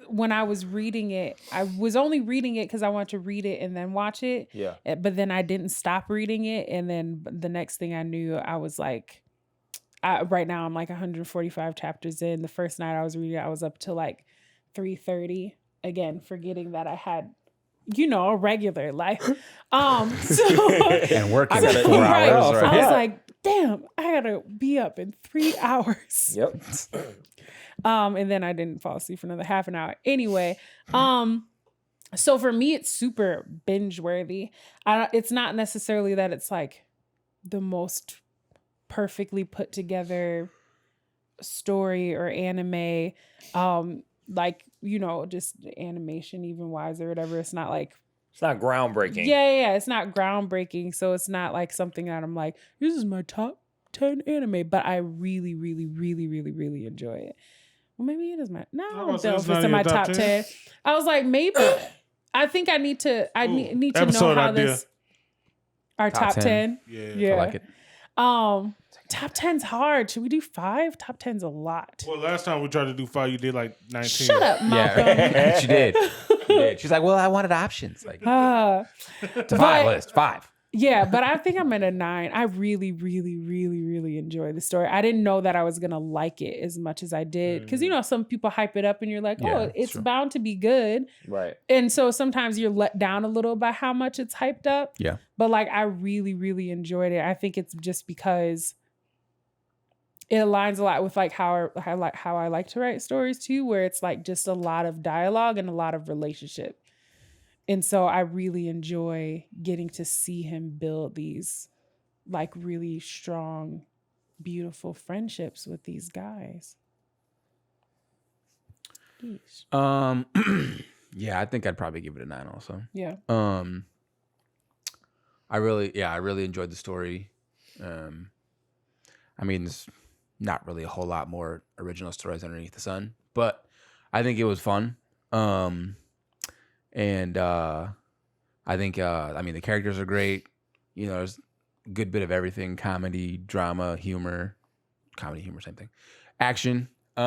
When I was reading it, I was only reading it because I wanted to read it and then watch it. Yeah. But then I didn't stop reading it, and then the next thing I knew, I was like, right now I'm like 145 chapters in. The first night I was reading, I was up to like 3:30. Again, forgetting that I had, a regular life. And working I gotta 4 Right. hours. I Right? was like, damn, I gotta be up in 3 hours. Yep. And then I didn't fall asleep for another half an hour. Anyway, so for me, it's super binge worthy. It's not necessarily that it's like the most perfectly put together story or anime, just animation even wise or whatever. It's not like, It's not groundbreaking. yeah, it's not groundbreaking. So it's not like something that I'm like, this is my top 10 anime, but I really, really, really, really, really enjoy it. Well, maybe it is my, no, I don't know if it's in my top 10. I was like, maybe, I think I need to, need to know episode how idea. this, our top 10. Yeah. I like it. Top 10's hard. Should we do 5? Top 10's a lot. Well, last time we tried to do 5, you did like 19. Shut up, Malcolm. Yeah, she did. She's like, well, I wanted options. Like, it's a 5 list. 5. Yeah, but I think I'm at a 9. I really, really, really, really enjoy the story. I didn't know that I was gonna like it as much as I did, because some people hype it up and you're like, Yeah, oh, it's true. bound to be good, Right. and so sometimes you're let down a little by how much it's hyped up. Yeah. But like, I really, really enjoyed it. I think it's just because it aligns a lot with like how I like to write stories too, where it's like just a lot of dialogue and a lot of relationship. And so I really enjoy getting to see him build these like really strong, beautiful friendships with these guys. Yeesh. Yeah, I think I'd probably give it a 9 also. Yeah. I really enjoyed the story. I mean, there's not really a whole lot more original stories underneath the sun, but I think it was fun. And I think, the characters are great. There's a good bit of everything: comedy, drama, humor, same thing, action. You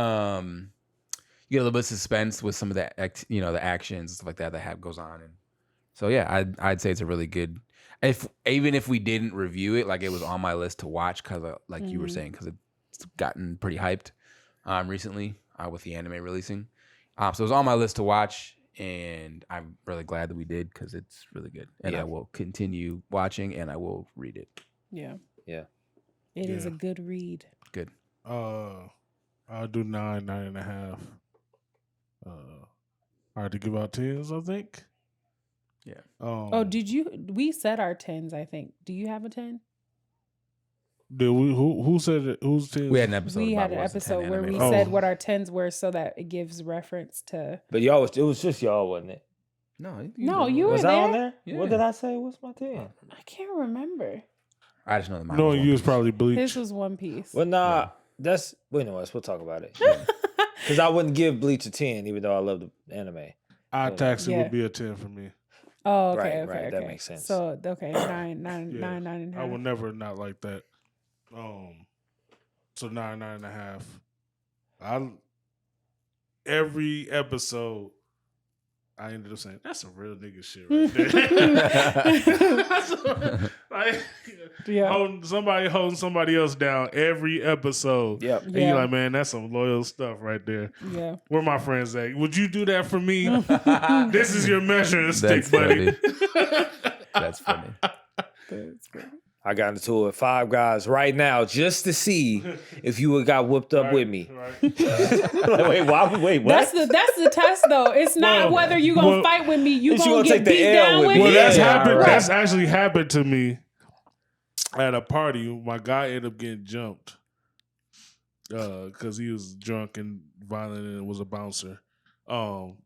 get a little bit of suspense with some of the, the actions and stuff like that goes on. And so, yeah, I'd say it's a really good. Even if we didn't review it, like it was on my list to watch because, like you were saying, because it's gotten pretty hyped recently with the anime releasing. So it was on my list to watch. And I'm really glad that we did because it's really good. And I will continue watching and I will read it. Yeah. Yeah. It is a good read. Good. I'll do 9.5. Hard to give out 10s, I think. Yeah. We said our 10s, I think. Do you have a 10? Did we? Who said it? Who's 10s? We had an episode. We about had an what's the 10 episode where we anime. said what our 10s were so that it gives reference to. But y'all, it was just y'all, wasn't it? No, you were Was there. I on there? Yeah. What did I say? What's my 10? I can't remember. I just know the manga. Knowing you was probably Bleach. This was One Piece. Well, nah, anyways, we'll talk about it. Because I wouldn't give Bleach a 10, even though I love the anime. Taxi Yeah. would be a 10 for me. Oh, Right, okay, right, okay, that okay. makes sense. So okay, nine Yeah, and a I half. will never not like that. So 9 and a half. Every episode, I ended up saying that's some real nigga shit right there. Like, Yeah. holding somebody else down every episode. Yep. And you're like, man, that's some loyal stuff right there. Yeah. Where my friends at? Would you do that for me? This is your measuring stick, That's buddy. That's funny. That's good. I got into it with 5 guys right now just to see if you would got whooped up with me. Right. Like, wait, what? That's the test though. It's not whether you gonna fight with me. You Is you gonna gonna get take the beat L down with with me? Well, me. that's Yeah, happened. right. That's actually happened to me at a party. My guy ended up getting jumped because he was drunk and violent and was a bouncer. So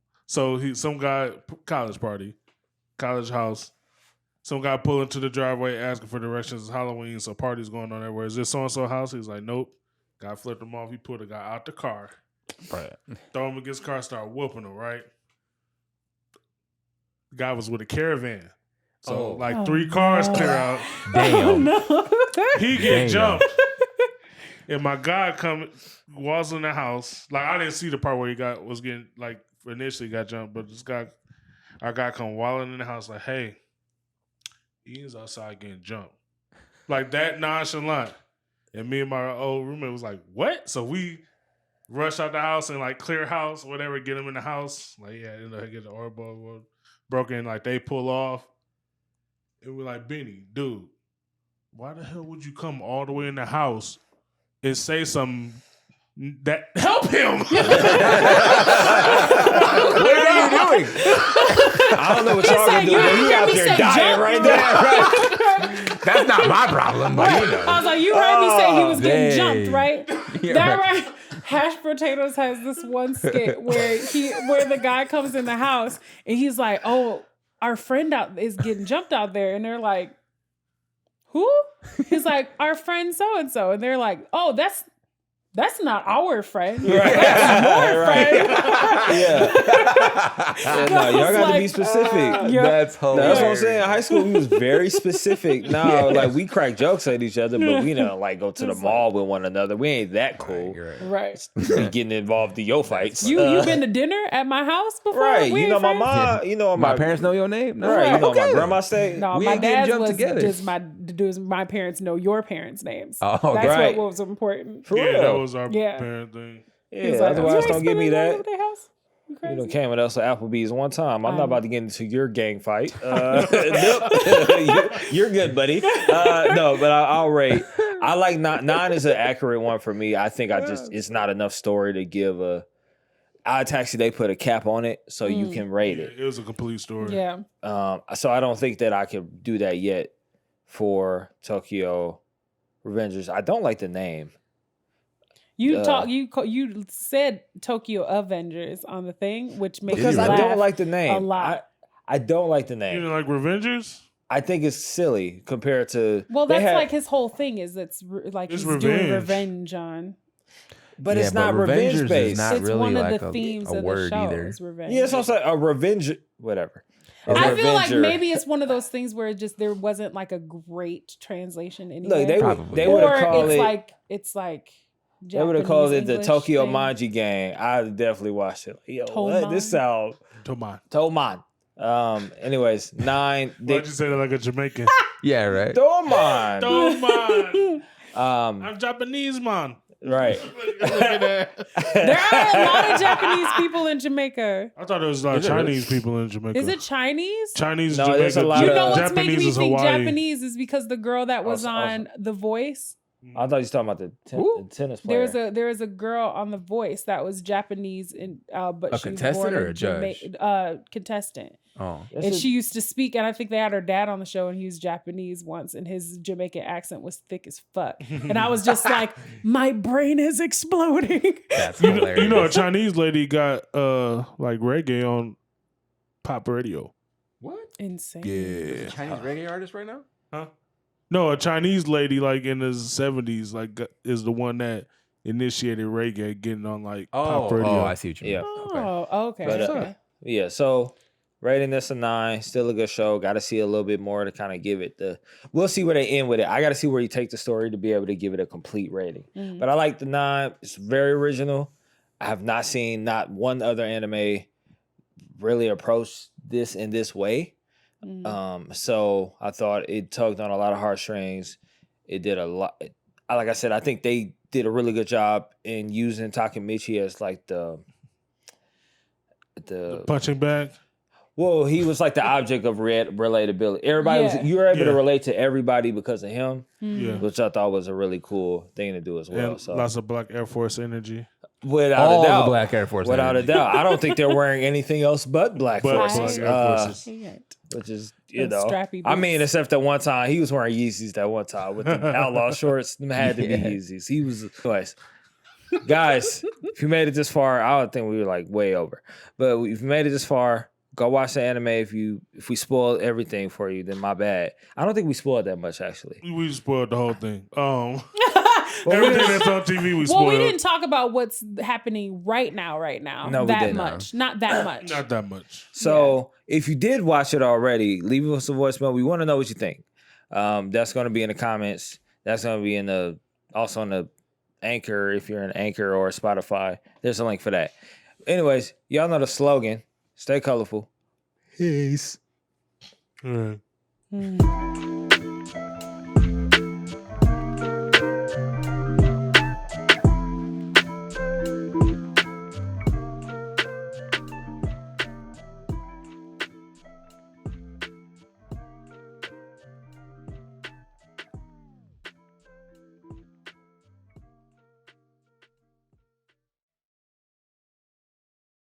some guy, college party, college house. Some guy pulled into the driveway asking for directions. It's Halloween, so party's going on everywhere. Is this so-and-so house? He's like, nope. Guy flipped him off. He pulled the guy out the car. Right. Throw him against the car, start whooping him, right? The guy was with a caravan. So, Oh, 3 cars clear out. Damn. No. He Damn. get jumped. And my guy was in the house. Like, I didn't see the part where he was getting, like, initially got jumped. But our guy come walling in the house like, hey, Ian's outside getting jumped. Like that nonchalant. And me and my old roommate was like, what? So we rush out the house and like clear house, whatever, get him in the house. Like, yeah, get the orb broken. Like they pull off. And we're like, Benny, dude, why the hell would you come all the way in the house and say something that help him? What are you doing? I don't know what y'all gonna do, you but you heard out me there say dying jump, right bro. there. Right? That's not my problem, but you know. I was like, you heard me say he was getting dang. jumped, right? Yeah, That right. right. Hash Potatoes has this one skit where the guy comes in the house and he's like, oh, our friend is getting jumped out there. And they're like, who? He's like, our friend so-and-so. And they're like, oh, that's not our friend. Right. That's your Right. friend. Yeah, no, y'all got to be like, specific. yeah. That's hilarious. That's what I'm saying. In high school, we was very specific. Now, like we crack jokes at each other, but we don't like go to the mall with one another. We ain't that cool. You're right. Right. We getting involved in your fights. You been to dinner at my house before? right? We You know ain't my friends? mom. You know My parents know your name? No. Right? You know Okay. my grandma stayed. No, We my ain't getting dad's jumped was together. does my parents know your parents' names. Oh, That's right. what was important. For Yeah, real. that was our Yeah. parent thing. Yeah, He's like, otherwise "You don't give me ain't spending money that. at their house? You You crazy? know, came with us at Applebee's one time. I'm not about to get into your gang fight. Nope. You're good, buddy. No, but I'll rate. I like 9 is an accurate one for me. I think it's not enough story to give a. Odd Taxi, they put a cap on it so you can rate it. It was a complete story. Yeah. So I don't think that I could do that yet for Tokyo Avengers. I don't like the name. You said Tokyo Avengers on the thing, which makes Because me I laugh don't like the name. a lot. I don't like the You name. didn't like Revengers? I think it's silly compared to. Well, they that's had- like his whole thing is like It's he's doing revenge. revenge on. But Yeah, it's but not revenge Revengers based. is not It's really one of like the themes a of word the show either. is revenge. Yeah, so it's like a revenge, whatever. I feel like maybe it's one of those things where there wasn't like a great translation anyway. Look, they Probably. would or have called it's like they would have called it the Japanese Tokyo English Manji Gang. I definitely watched it. Yo, what? This Toman? sound Toman. Toman. Anyways, 9. Why'd you say that like a Jamaican? Yeah, right. Toman. Toman. Um, I'm Japanese, man. right. Look at that. There are a lot of Japanese people in Jamaica. I thought it was like Is it really? Chinese people in Jamaica. Is it Chinese? Chinese, No, Jamaica. there's a lot You of- know what's Japanese making me is think Hawaii. Japanese is because the girl that was Also- on The Voice. I thought you was talking about the tennis player. There was a girl on The Voice that was Japanese, but A she was contestant born or in a judge? contestant. Oh. That's And a- she used to speak, and I think they had her dad on the show, and he was Japanese once, and his Jamaican accent was thick as fuck. And I was just like, my brain is exploding. That's You hilarious. know, a Chinese lady got like reggae on pop radio. What? Insane. Yeah. Chinese reggae artist right now? Huh? No, a Chinese lady like in the 70s like is the one that initiated reggae getting on like pop radio. Oh, I see what you mean. Yeah. Okay. Oh, okay. But, okay. Yeah, so Rating this a 9. Still a good show. Got to see a little bit more to kind of give it the. We'll see where they end with it. I got to see where you take the story to be able to give it a complete rating. But I like the 9. It's very original. I have not seen not one other anime really approach this in this way. So I thought it tugged on a lot of heartstrings. It did a lot. Like I said, I think they did a really good job in using Takemichi as like the punching bag. Well, he was like the object of relatability. Everybody you were able to relate to everybody because of him, which I thought was a really cool thing to do as well. And so lots of Black Air Force energy. Without All a doubt, the Black Air Force. without energy. a doubt. I don't think they're wearing anything else but Black Forces. Black Air Forces. Which is, Those strappy I mean, boots. except that one time he was wearing Yeezys that one time with the outlaw shorts. Them had to be Yeezys. He was, anyways. Guys, if you made it this far, I would think we were like way over. But if you made it this far, go watch the anime. If we spoiled everything for you, then my bad. I don't think we spoiled that much actually. We spoiled the whole thing. Everything that's on TV, we spoiled. Well, we didn't talk about what's happening right now. No, we that didn't. much. Not that much. Not that much. So if you did watch it already, leave us a voicemail. We want to know what you think. That's going to be in the comments. That's going to be also in the Anchor if you're an Anchor or Spotify. There's a link for that. Anyways, y'all know the slogan. Stay colorful. Peace. All right.